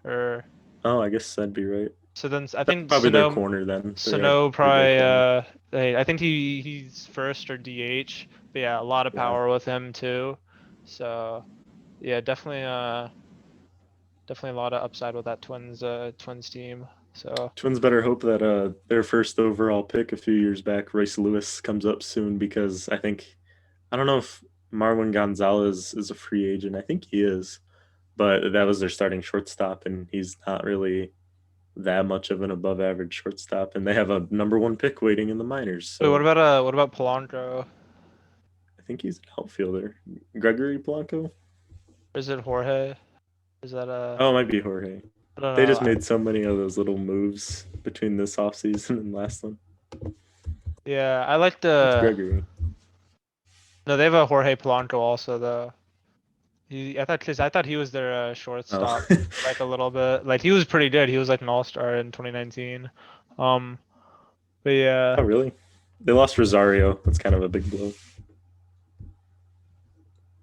Or oh, I guess that'd be right. so then I That's think probably their Sano corner then. Sano They're their probably corner. I think he's first or DH. But yeah, a lot of Yeah. power with him too. So yeah, definitely a lot of upside with that Twins team. So Twins better hope that their first overall pick a few years back, Royce Lewis, comes up soon because I don't know if Marwin Gonzalez is a free agent. I think he is, but that was their starting shortstop, and he's not really that much of an above average shortstop. And they have a number one pick waiting in the minors, wait, so what about Polanco? I think he's an outfielder. Gregory Blanco? Or is it Jorge? Is that Oh, it might be Jorge. I don't They just know. made so many of those little moves between this offseason and last one. Yeah, I like It's the Gregory. no. They have a Jorge Polanco also though. I thought he was their Oh. shortstop like a little bit. Like he was pretty good. He was like an all-star in 2019. Um, but yeah, Oh, really? They lost Rosario. That's kind of a big blow.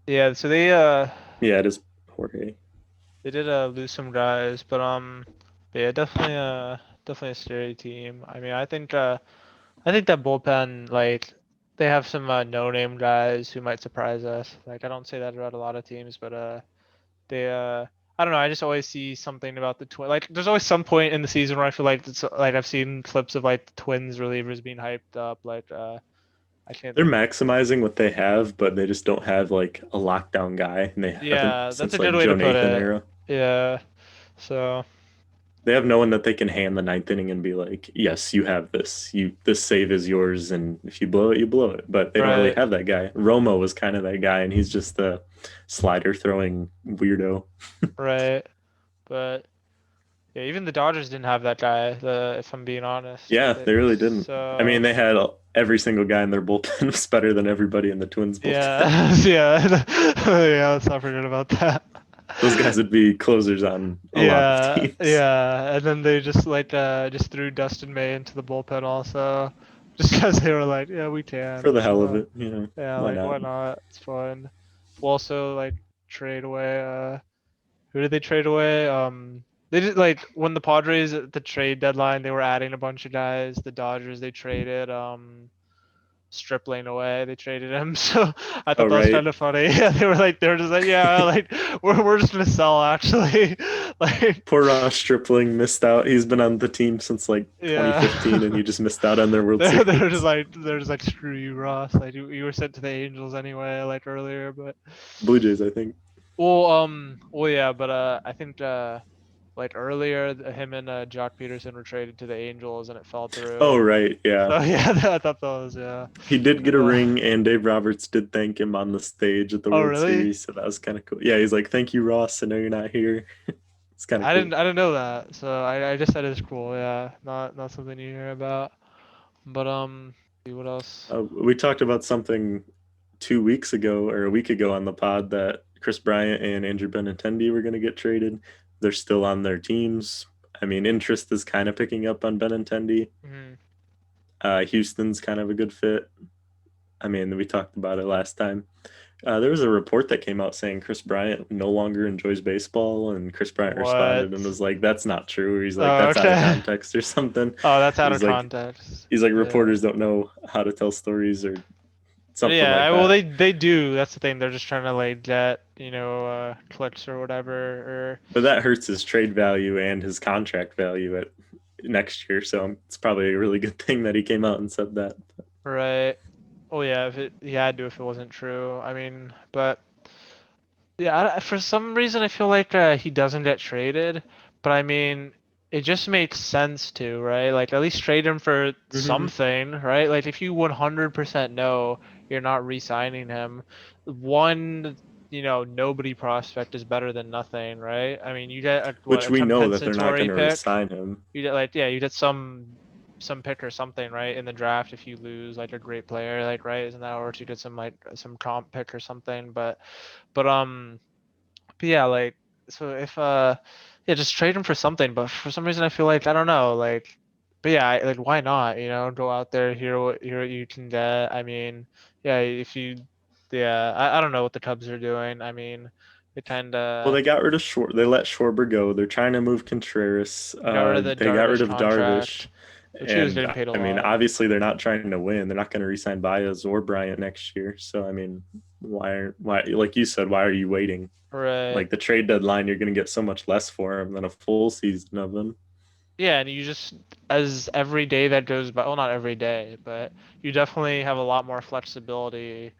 yeah. So Yeah, it is Jorge. they did lose some guys, but yeah, definitely a scary team. I mean, I think that bullpen like they have some no-name guys who might surprise us. Like I don't say that about a lot of teams, but they I don't know. I just always see something about the twin. Like, there's always some point in the season where I feel like it's like I've seen clips of like the Twins relievers being hyped up. Like, I can't They're think. maximizing what they have, but they just don't have like a lockdown guy, and they haven't Yeah, that's a since good like way to Joe put Nathan it. era. Yeah. So They have no one that they can hand the ninth inning and be like, "Yes, you have this. This save is yours, and if you blow it, you blow it." But they don't really Right, have that guy. Romo was kind of that guy, and he's just a slider throwing weirdo. right. But yeah, even the Dodgers didn't have that guy. If I'm being honest, Yeah, they really didn't. I mean, so they had every single guy in their bullpen was better than everybody in the Twins bullpen. yeah, yeah, yeah. Let's not forget about that. Those guys would be closers on a lot of Yeah, teams yeah, and then they just threw Dustin May into the bullpen also, just because they were like, yeah, we for can. the hell of So it. You know, yeah, why like not? why not? It's fun. We'll also like trade away. Who did they trade away? They did like when the Padres at the trade deadline, they were adding a bunch of guys. The Dodgers they traded Stripling away. They traded him, so I Oh, thought that was right. kind of funny. Yeah, they were just like, yeah, like we're just gonna sell actually, like Poor Ross Stripling missed out. He's been on the team since like yeah. 2015, and he just missed out on their World Series. They're just like screw you, Ross. Like you were sent to the Angels anyway, like earlier, but Blue Jays, I think. well yeah, but I think like earlier him and Jock Peterson were traded to the Angels and it fell Oh, through. right. Yeah. So yeah, I thought that was yeah. He did get And a ring, and Dave Roberts did thank him on the stage at the oh World really? Series, so that was kind of cool. Yeah, he's like, "Thank you, Ross. I know you're not here." It's kind of cool. I didn't know that. So I just said it's cool. Yeah, not something you hear about. But see what else? We talked about something 2 weeks ago or a week ago on the pod that Chris Bryant and Andrew Benintendi were going to get traded. They're still on their teams. I mean, interest is kind of picking up on Benintendi. Hmm. Houston's kind of a good fit. I mean, we talked about it last time. There was a report that came out saying Chris Bryant no longer enjoys baseball, and Chris Bryant responded and What? was like, "That's not true." He's like, Oh, "That's out of okay. context or something." Oh, that's out of He's like, context. he's like, Yeah. reporters don't know how to tell stories or something Yeah, like well that. they do. That's the thing. They're just trying to like get, clicks or whatever or But that hurts his trade value and his contract value at next year. So it's probably a really good thing that he came out and said that. right. Oh yeah, if it he had to if it wasn't true. I mean, but yeah, for some reason I feel like he doesn't get traded, but I mean, it just makes sense to, right? Like at least trade him for Mm-hmm. something, right? Like if you 100% know you're not re-signing him, one, nobody prospect is better than nothing, right? I mean, you get Which a we know that they're not going compensatory to pick. resign him. You get like yeah, you get some pick or something, right, in the draft if you lose like a great player, like right, isn't that or you get some like some comp pick or something, but but yeah, like so if yeah, just trade him for something. But for some reason, I feel like I don't know, like, but yeah, like why not? Go out there, hear what you can get. I mean, yeah, if you, yeah, I don't know what the Cubs are doing. I mean, they kind Well, of they got rid of They let Schwarber go. They're trying to move Contreras. got rid of the They got rid Darvish of Darvish, contract, which he was and getting paid a I mean, lot. obviously, they're not trying to win. They're not going to resign Baez or Bryant next year. So, I mean, why? Like you said, why are you waiting? Right. Like the trade deadline, you're going to get so much less for him than a full season of them. Yeah, and you just as every day that goes by, well, not every day, but you definitely have a lot more flexibility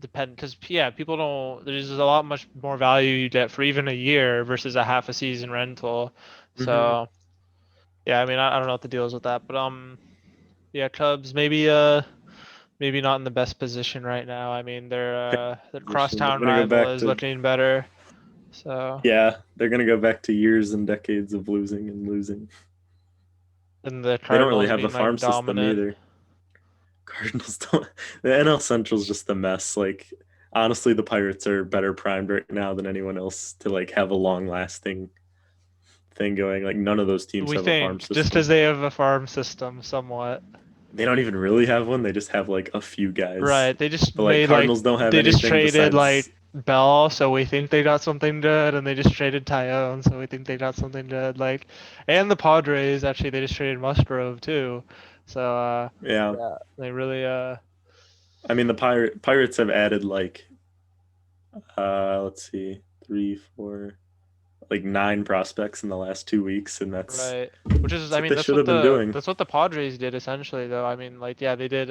depend because yeah, people don't. There's a lot much more value you get for even a year versus a half a season rental. Mm-hmm. So yeah, I mean, I don't know what the deal is with that, but yeah, Cubs maybe not in the best position right now. I mean, their Position. They're crosstown going to go rival back is to looking better. So Yeah, they're going to go back to years and decades of losing and losing. and the They don't really Cardinals have a being like farm system dominant. either. Cardinals don't. The NL Central's just a mess. Like honestly, the Pirates are better primed right now than anyone else to like have a long lasting thing going. Like none of those teams We have a farm think just because system. they have a farm system somewhat. They don't even really have one. They just have like a few guys. Right. They just But like made like Cardinals don't have they just anything traded besides. like Bell, so we think they got something good, and they just traded Taillon, so we think they got something good. Like, and the Padres actually they just traded Musgrove too, so Yeah, yeah, they really I mean the Pirates have added like let's see, three, four, like nine prospects in the last 2 weeks, and right. Which is that's I what mean they should have been doing. that's what the Padres did essentially though. I mean like yeah they did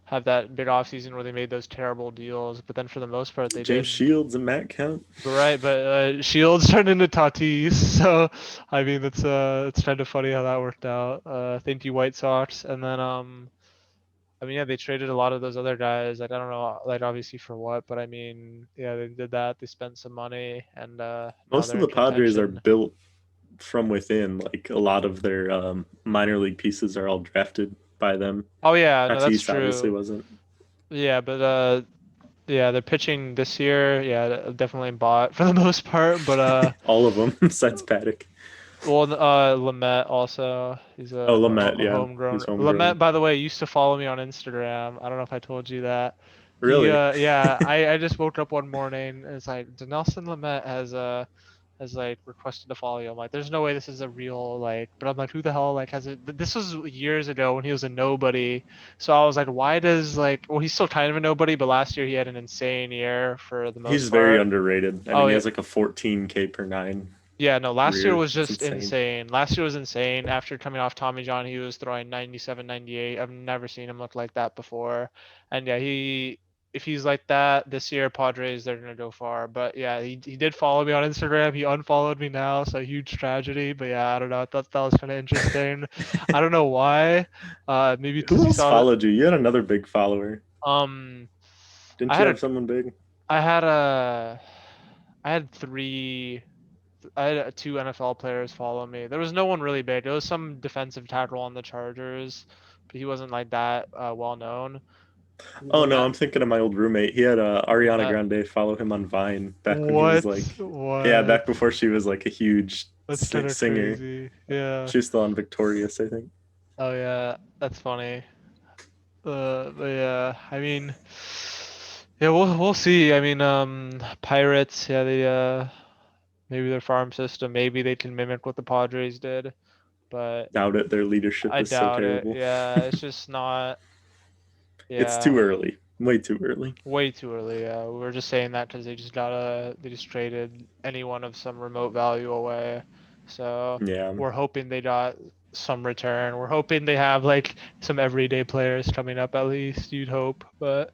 have that big offseason where they made those terrible deals, but then for the most part they James did. Shields and Matt Kemp. Right, but Shields turned into Tatis, so I mean it's kind of funny how that worked out. Thank you White Sox, and then I mean yeah they traded a lot of those other guys. Like I don't know like obviously for what, but I mean yeah they did that. They spent some money, and now Most they're of in the Padres are contention. built from within. Like a lot of their minor league pieces are all drafted by them. Oh yeah, no that's Tatis obviously true. wasn't. Yeah, but yeah they're pitching this year. Yeah, definitely bought for the most part, but All of them besides Paddock. well, Lamet also. He's Oh, a Lamet, yeah, homegrown. he's homegrown. Lamet, by the way, used to follow me on Instagram. I don't know if I told you that. Really? Yeah, I just woke up one morning and it's like, Nelson Lamet has like requested to follow you. I'm like, there's no way this is a real like, but I'm like, who the hell like has it? This was years ago when he was a nobody. So I was like, why does like, well, he's still kind of a nobody, but last year he had an insane year for the He's most very part. underrated. I Oh mean, he yeah, has like a 14K per nine yeah, no, last year career. was It's just insane. insane. Last year was insane. After coming off Tommy John, he was throwing 97, 98. I've never seen him look like that before. And yeah, if he's like that this year, Padres, they're gonna go far. But yeah, he did follow me on Instagram. He unfollowed me now, so huge tragedy. But yeah, I don't know. I thought that was kind of interesting. I don't know why. Maybe because Who he else saw that. followed you? You had another big follower. Um, I Didn't you had have someone big? I had a, I had three. I had two NFL players follow me. There was no one really big. There was some defensive tackle on the Chargers, but he wasn't like that well known. Oh no, Lamette, I'm thinking of my old roommate. He had Ariana Lamette. Grande follow him on Vine back when he was What? like, yeah, What? back before she was like a huge That's kind of singer. crazy. Yeah. She was still on Victorious, I think. Oh yeah, that's funny. But yeah, I mean, yeah, we'll see. I mean, Pirates, yeah, they maybe their farm system, maybe they can mimic what the Padres did, but Doubt it. Their leadership I is so doubt it. terrible. Yeah, it's just not. It's too Yeah. early. Way too early. Way too early. Yeah, we were just saying that because they just traded anyone of some remote value away. So Yeah. we're hoping they got some return. We're hoping they have like some everyday players coming up at least. You'd hope, but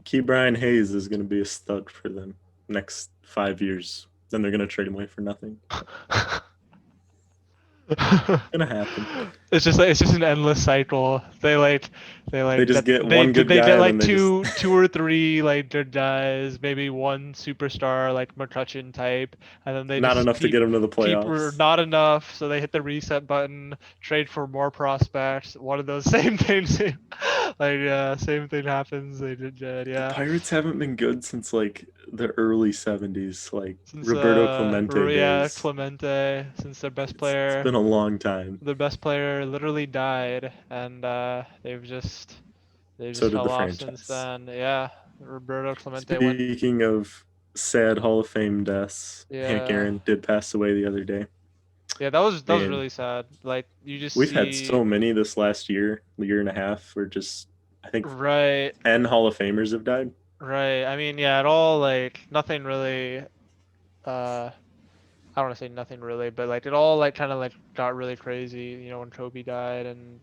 Key Brian Hayes is going to be a stud for them next 5 years. Then they're going to trade him away for nothing. It's going to happen. it's just an endless cycle. They They like just get get one good they guy get and then like they just two or three like good guys, maybe one superstar like McCutcheon type, and then they not just enough to get him to the keep playoffs. not enough, so they hit the reset button, trade for more prospects. One of those same things, like yeah, same thing happens. They did The yeah. Pirates haven't been good since like the early 70s, like Since Roberto Clemente yeah days. Clemente, since It's been a long time. their best player literally died, and they So just did fell the off since franchise. then. Yeah, Roberto Clemente went. Speaking of sad Hall of Fame deaths, Hank Yeah, Aaron did pass away the other day. yeah, that was Man, really sad. Like you just we've had see, so many this last year, the year and a half, where just I think right, 10 Hall of Famers have died. right. I mean, yeah, it all like nothing really. Uh, I don't want to say nothing really, but like it all like kind of like got really crazy, you know, when Kobe died and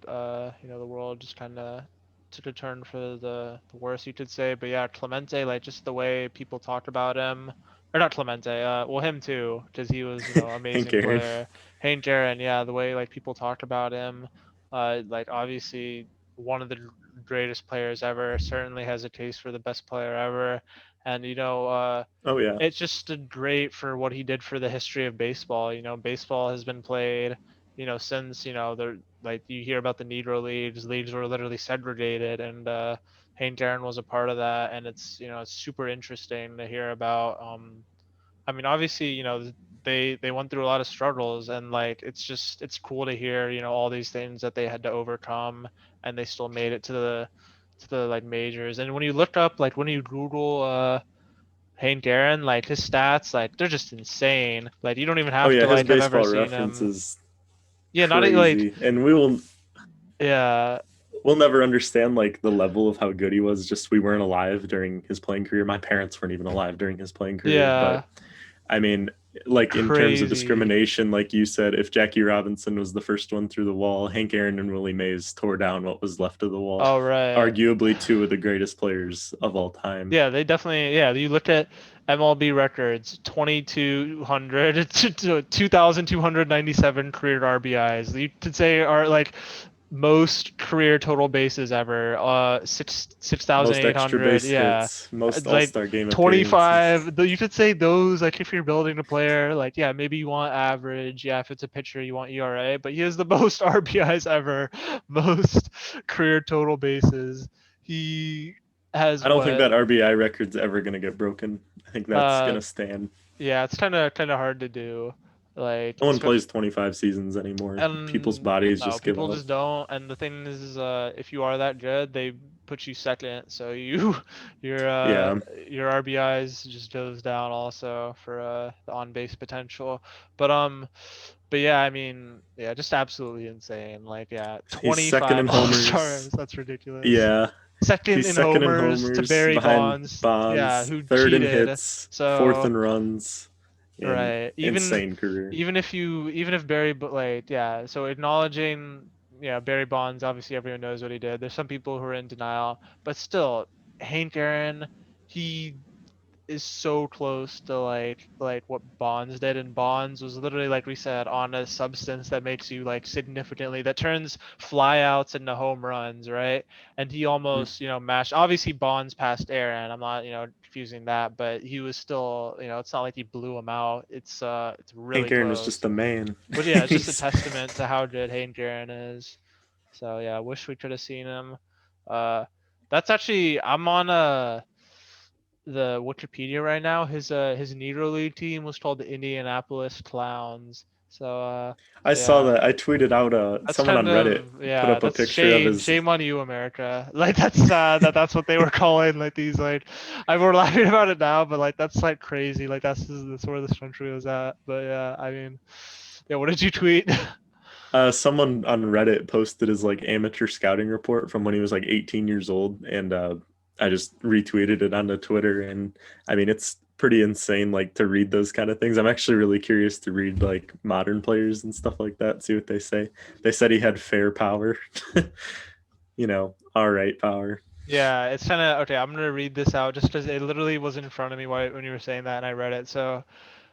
you know, the world just kind of took a turn for the worse, you could say. But yeah, Clemente, like just the way people talk about him, or not Clemente, well him too, because he was, you know, Hank amazing Aaron. player. Hank Aaron, yeah, the way like people talk about him, like obviously one of the greatest players ever, certainly has a case for the best player ever, and you know, Oh, yeah. it's just great for what he did for the history of baseball. You know, baseball has been played, you know, since, you know, the like you hear about the Negro leagues, leagues were literally segregated, and Hank Aaron was a part of that, and it's, you know, it's super interesting to hear about. I mean, obviously, you know, they went through a lot of struggles, and like it's cool to hear, you know, all these things that they had to overcome, and they still made it to the like majors. And when you look up, like when you Google Hank Aaron, like his stats, like they're just insane. Like you don't even Oh, have yeah. to His like have ever baseball seen reference him. is Yeah, not like crazy. And yeah, we'll never understand like the level of how good he was. Just we weren't alive during his playing career. My parents weren't even alive during his playing career. But yeah, I mean, like in terms of Crazy. discrimination, like you said, if Jackie Robinson was the first one through the wall, Hank Aaron and Willie Mays tore down what was left of the wall. All right. Arguably two of the greatest players of all time. Yeah, they definitely. Yeah, you look at MLB records, 2,200 to 2,297 career RBIs. You could say are like most career total bases ever. Six thousand Most eight extra hundred. base Yeah, hits, most All like Star game appearances. 25. You could say those. Like if you're building a player, like yeah, maybe you want average. Yeah, if it's a pitcher, you want ERA. But he has the most RBIs ever, most career total bases. He has I don't think what? that RBI record's ever going to get broken. I think that's going Uh, to stand. yeah, it's kind of hard to do. Like No one especially plays 25 seasons anymore. People's and bodies no, just give people up. just don't. And the thing is, if you are that good, they put you second, so you your uh Yeah, your RBIs just goes down also for the on base potential. But but yeah, I mean, yeah, just absolutely insane. Like yeah, he's second 25 in All Stars. homers. That's ridiculous. Yeah, Second he's in second in homers to homers Barry behind Bonds. Yeah, Bonds, who third in cheated. hits, fourth So in runs, and right. insane career. Even if Barry, but like, yeah. So acknowledging, yeah, Barry Bonds. Obviously, everyone knows what he did. There's some people who are in denial, but still, Hank Aaron, he is so close to like what Bonds did, and Bonds was literally like we said on a substance that makes you like significantly that turns flyouts into home runs, right? And he Mm. almost matched. Obviously, Bonds passed Aaron. I'm not confusing that, but he was still it's not like he blew him out. It's Hank really Aaron was just close. a man. But yeah, it's just a He's testament to how good Hank Aaron is. So yeah, I wish we could have seen him. Uh, that's actually I'm on a the Wikipedia right now. His Negro League team was called the Indianapolis Clowns. I So saw yeah, that. I tweeted out that's someone on kind Reddit of put yeah, up a that's picture of his. shame on you, America. Like that's sad that that's what they were calling like these like we're laughing about it now, but like that's like crazy. Like that's where this country was at. But yeah, I mean, yeah. What did you tweet? Someone on Reddit posted his like amateur scouting report from when he was like 18 years old, and I just retweeted it onto Twitter. And I mean, it's pretty insane, like to read those kind of things. I'm actually really curious to read like modern players and stuff like that, see what they say. They said he had fair power, all right power. Yeah, it's kind of okay. I'm gonna read this out just because it literally was in front of me when you were saying that, and I read it. So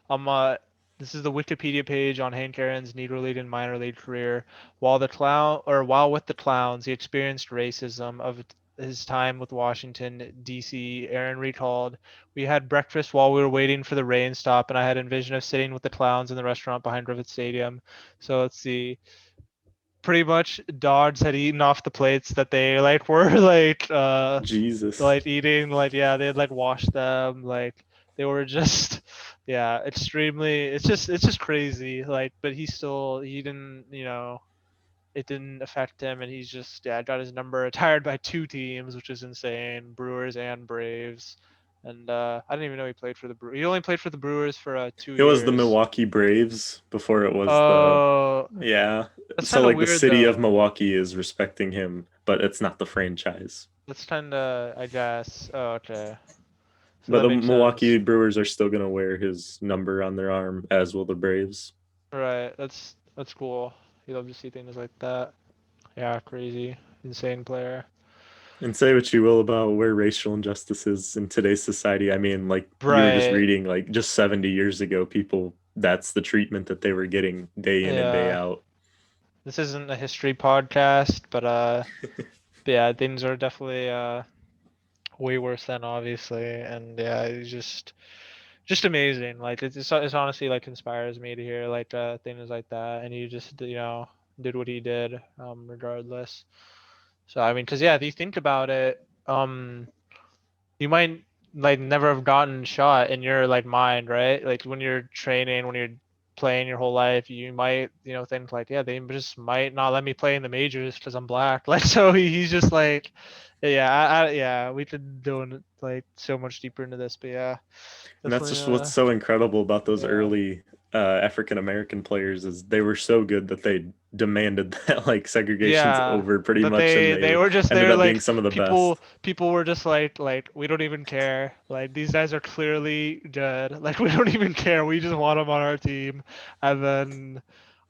Um, uh, this is the Wikipedia page on Hank Aaron's Negro League and minor league career. While with the Clowns, he experienced racism of his time with Washington, D.C. Aaron recalled, "We had breakfast while we were waiting for the rain stop, and I had a vision of sitting with the Clowns in the restaurant behind Rivet Stadium." So let's see. Pretty much, dogs had eaten off the plates that they like were Jesus. like eating like yeah they had like washed them like they were just yeah extremely it's just crazy like but he didn't it didn't affect him and he's just yeah got his number retired by two teams which is insane, Brewers and Braves. And I didn't even know he played for the Brewers. He only played for the Brewers for 2 It was the years. Milwaukee Braves before it was the Oh, yeah. that's So kind of like the weird city of though. Milwaukee is respecting him, but it's not the franchise. That's kind of I guess. Oh, okay, so But that the makes sense. Milwaukee Brewers are still going to wear his number on their arm, as will the Braves. Right. That's cool. You love to see things like that. Yeah, crazy, insane player. And say what you will about where racial injustice is in today's society. I mean, like you were just Right. reading, like just 70 years ago, people, that's the treatment that they were getting day in and day Yeah. out. This isn't a history podcast, but yeah, things are definitely way worse than obviously, and yeah, it's just amazing. Like it's honestly like inspires me to hear like things like that, and he just did what he did regardless. So I mean, cause yeah, if you think about it, you might like never have gotten shot in your like mind, right? Like when you're training, when you're playing your whole life, you might, think like, yeah, they just might not let me play in the majors because I'm black. Like so he's just like, yeah, yeah, we could go in like so much deeper into this, but yeah, And that's definitely, just what's so incredible about those yeah, early. African American players is they were so good that they demanded that like segregation's Yeah, over pretty that much, and they they were just ended there up being like some of the best. people were just like we don't even care. Like these guys are clearly good. Like we don't even care. We just want them on our team. And then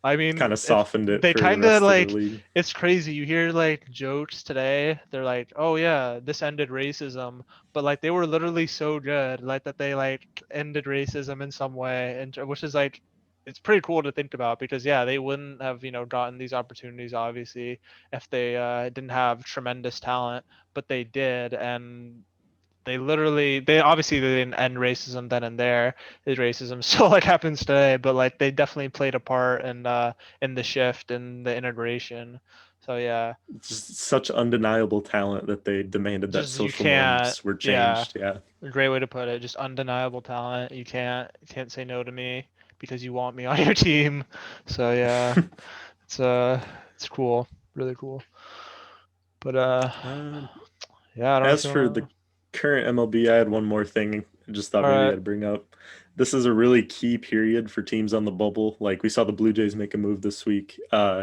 I Kind mean, of if softened it they for the kind of rest of the like league. it's crazy. You hear like jokes today. They're like, "Oh yeah, this ended racism." But like they were literally so good like that they like ended racism in some way and which is like it's pretty cool to think about because yeah, they wouldn't have, gotten these opportunities obviously if they didn't have tremendous talent, but they did, and they obviously they didn't end racism then and there. Is racism still like happens today, but like they definitely played a part in the shift and the integration. So yeah, Just such undeniable talent that they demanded that just you social can't, norms were yeah, changed. Yeah. a great way to put it. Just undeniable talent. You can't say no to me because you want me on your team. So yeah, it's it's cool, really cool. But Um, yeah, I don't know if as you for the wanna. current MLB, I had one more thing I just thought All maybe right, I'd bring up. This is a really key period for teams on the bubble. Like we saw the Blue Jays make a move this week.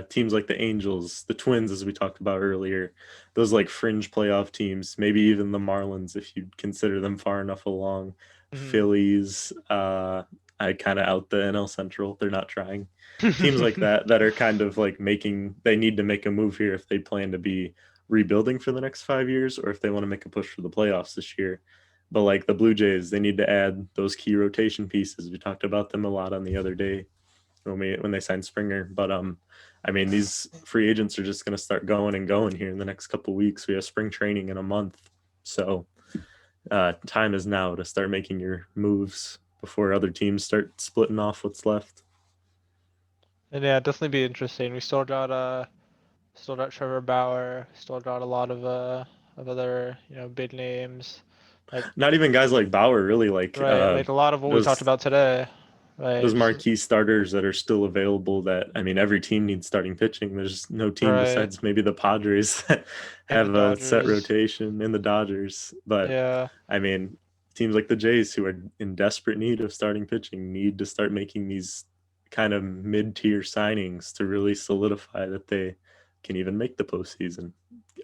Teams like the Angels, the Twins, as we talked about earlier, those like fringe playoff teams, maybe even the Marlins, if you'd consider them far enough along. hmm Phillies, I kind of out the NL Central. They're not trying. Teams like that are kind of like they need to make a move here if they plan to be rebuilding for the next 5 years or if they want to make a push for the playoffs this year. But like the Blue Jays, they need to add those key rotation pieces. We talked about them a lot on the other day when they signed Springer. But I mean, these free agents are just going to start going and going here in the next couple of weeks. We have spring training in a month, so time is now to start making your moves before other teams start splitting off what's left. And yeah, definitely be interesting. We still got Trevor Bauer, still got a lot of other, big names. Like Not even guys like Bauer, really, like right, like a lot of what we talked those about today. those Like marquee starters that are still available that I mean every team needs starting pitching. There's no team right besides maybe the Padres that in the have a set Dodgers. rotation in the Dodgers. But Yeah. I mean teams like the Jays who are in desperate need of starting pitching need to start making these kind of mid-tier signings to really solidify that they can even make the postseason.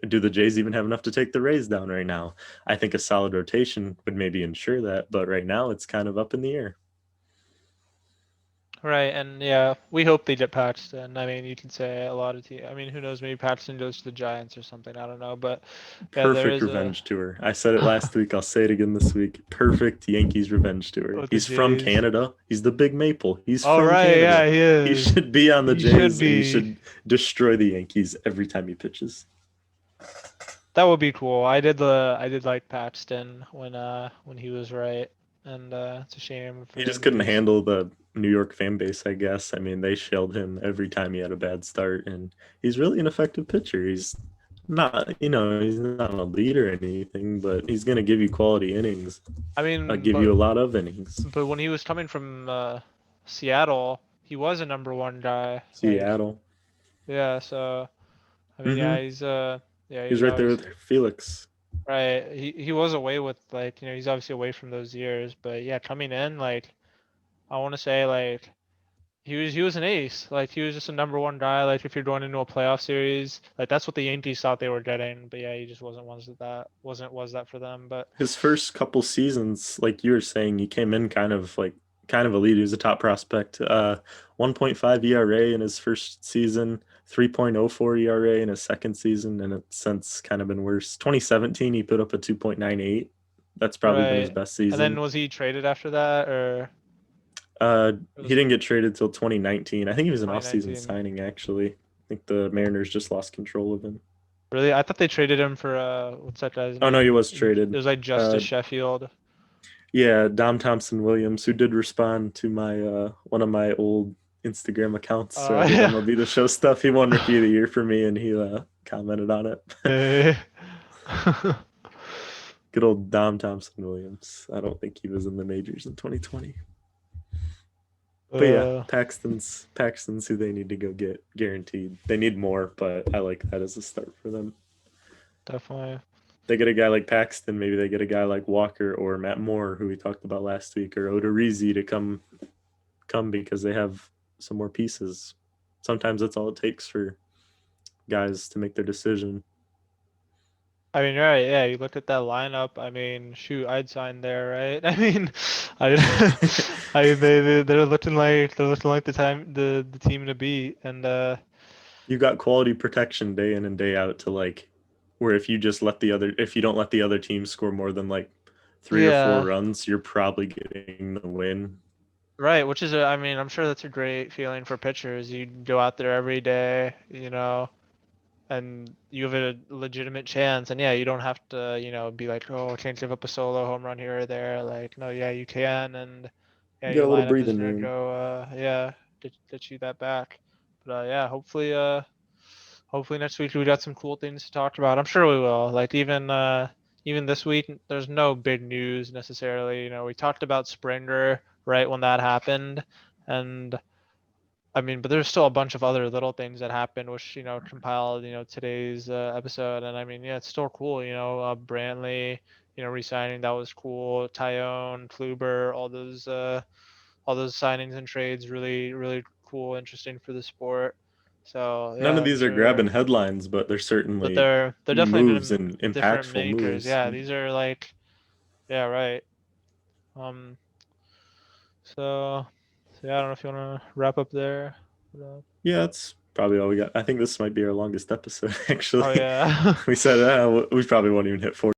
Do the Jays even have enough to take the Rays down right now? I think a solid rotation would maybe ensure that, but right now it's kind of up in the air. Right, and yeah, we hope they get Paxton. I mean, you can say a lot of teams. I mean, who knows? Maybe Paxton goes to the Giants or something. I don't know, but yeah, there Perfect is a revenge tour. I said it last week. I'll say it again this week. Perfect Yankees revenge tour. with the He's from Jays. Canada. He's the Big Maple. He's All from right, yeah, Canada. he He is. should be on the He should Jays and he be. should destroy the Yankees every time he pitches. That would be cool. I did like Paxton when he was right, and it's a shame for He just him to couldn't be. handle the New York fan base, I guess. I mean, they shelled him every time he had a bad start, and he's really an effective pitcher. He's not, he's not a lead or anything, but he's going to give you quality innings. I mean, Give you a lot of innings. but when he was coming from Seattle, he was a number one guy. Like Seattle. yeah, so I mean yeah, Mm-hmm. yeah He's he's right there with obviously Felix. right. He was away with like he's obviously away from those years, but yeah, coming in like I want to say like he was an ace. Like he was just a number one guy. Like if you're going into a playoff series, like that's what the Yankees thought they were getting. But yeah, he just wasn't ones that wasn't was that for them. But His first couple seasons, like you were saying, he came in kind of a lead. He was a top prospect. 1.5 ERA in his first season, 3.04 ERA in his second season, and it's since kind of been worse. 2017, he put up a 2.98. That's probably been his right. best And then season. was he traded after that or it He was didn't get traded till 2019. I think he was an off-season 2019? signing, actually. I think the Mariners just lost control of him. Really? I thought they traded him for what's that guy's Oh no, he name? was It traded. was like Uh, Justice Sheffield. Yeah, Dom Thompson Williams, who did respond to my one of my old Instagram accounts where I did Yeah. MLB The Show stuff. He won Rookie of the Year for me, and he commented on it. Eh. Good old Dom Thompson Williams. I don't think he was in the majors in 2020. But yeah, uh, Paxton's who they need to go get guaranteed. They need more, but I like that as a start for them. definitely. They get a guy like Paxton, maybe they get a guy like Walker or Matt Moore, who we talked about last week, or Odorizzi to come because they have some more pieces. Sometimes that's all it takes for guys to make their decision. I mean, right, yeah, you look at that lineup. I mean, shoot, I'd sign there, right? I mean, I, they're looking like the team to beat, and You got quality protection day in and day out to like where if you don't let the other team score more than like 3 or 4 yeah, runs, you're probably getting the win. right. Which is, I mean, I'm sure that's a great feeling for pitchers. You go out there every day, and you have a legitimate chance. And yeah, you don't have to, be like, oh, I can't give up a solo home run here or there. Like, no, yeah, you can, and yeah, You your got a little lineup is breathing gonna room. go, yeah, get you that back. But yeah, hopefully next week we got some cool things to talk about. I'm sure we will. Like even this week, there's no big news necessarily. We talked about Springer right when that happened, and I mean, but there's still a bunch of other little things that happened, which compiled today's episode. And I mean, yeah, it's still cool. Brantley, resigning, that was cool. Taillon, Kluber, all those signings and trades, really really cool, interesting for the sport. So None yeah, of I'm these are sure, grabbing headlines, but they're but certainly they're definitely moves and different impactful makers. moves. Yeah, these are like, yeah, right. Um, so yeah, I don't know if you want to wrap up there. Yeah, that's probably all we got. I think this might be our longest episode, Oh actually. yeah. We said we probably won't even hit 40.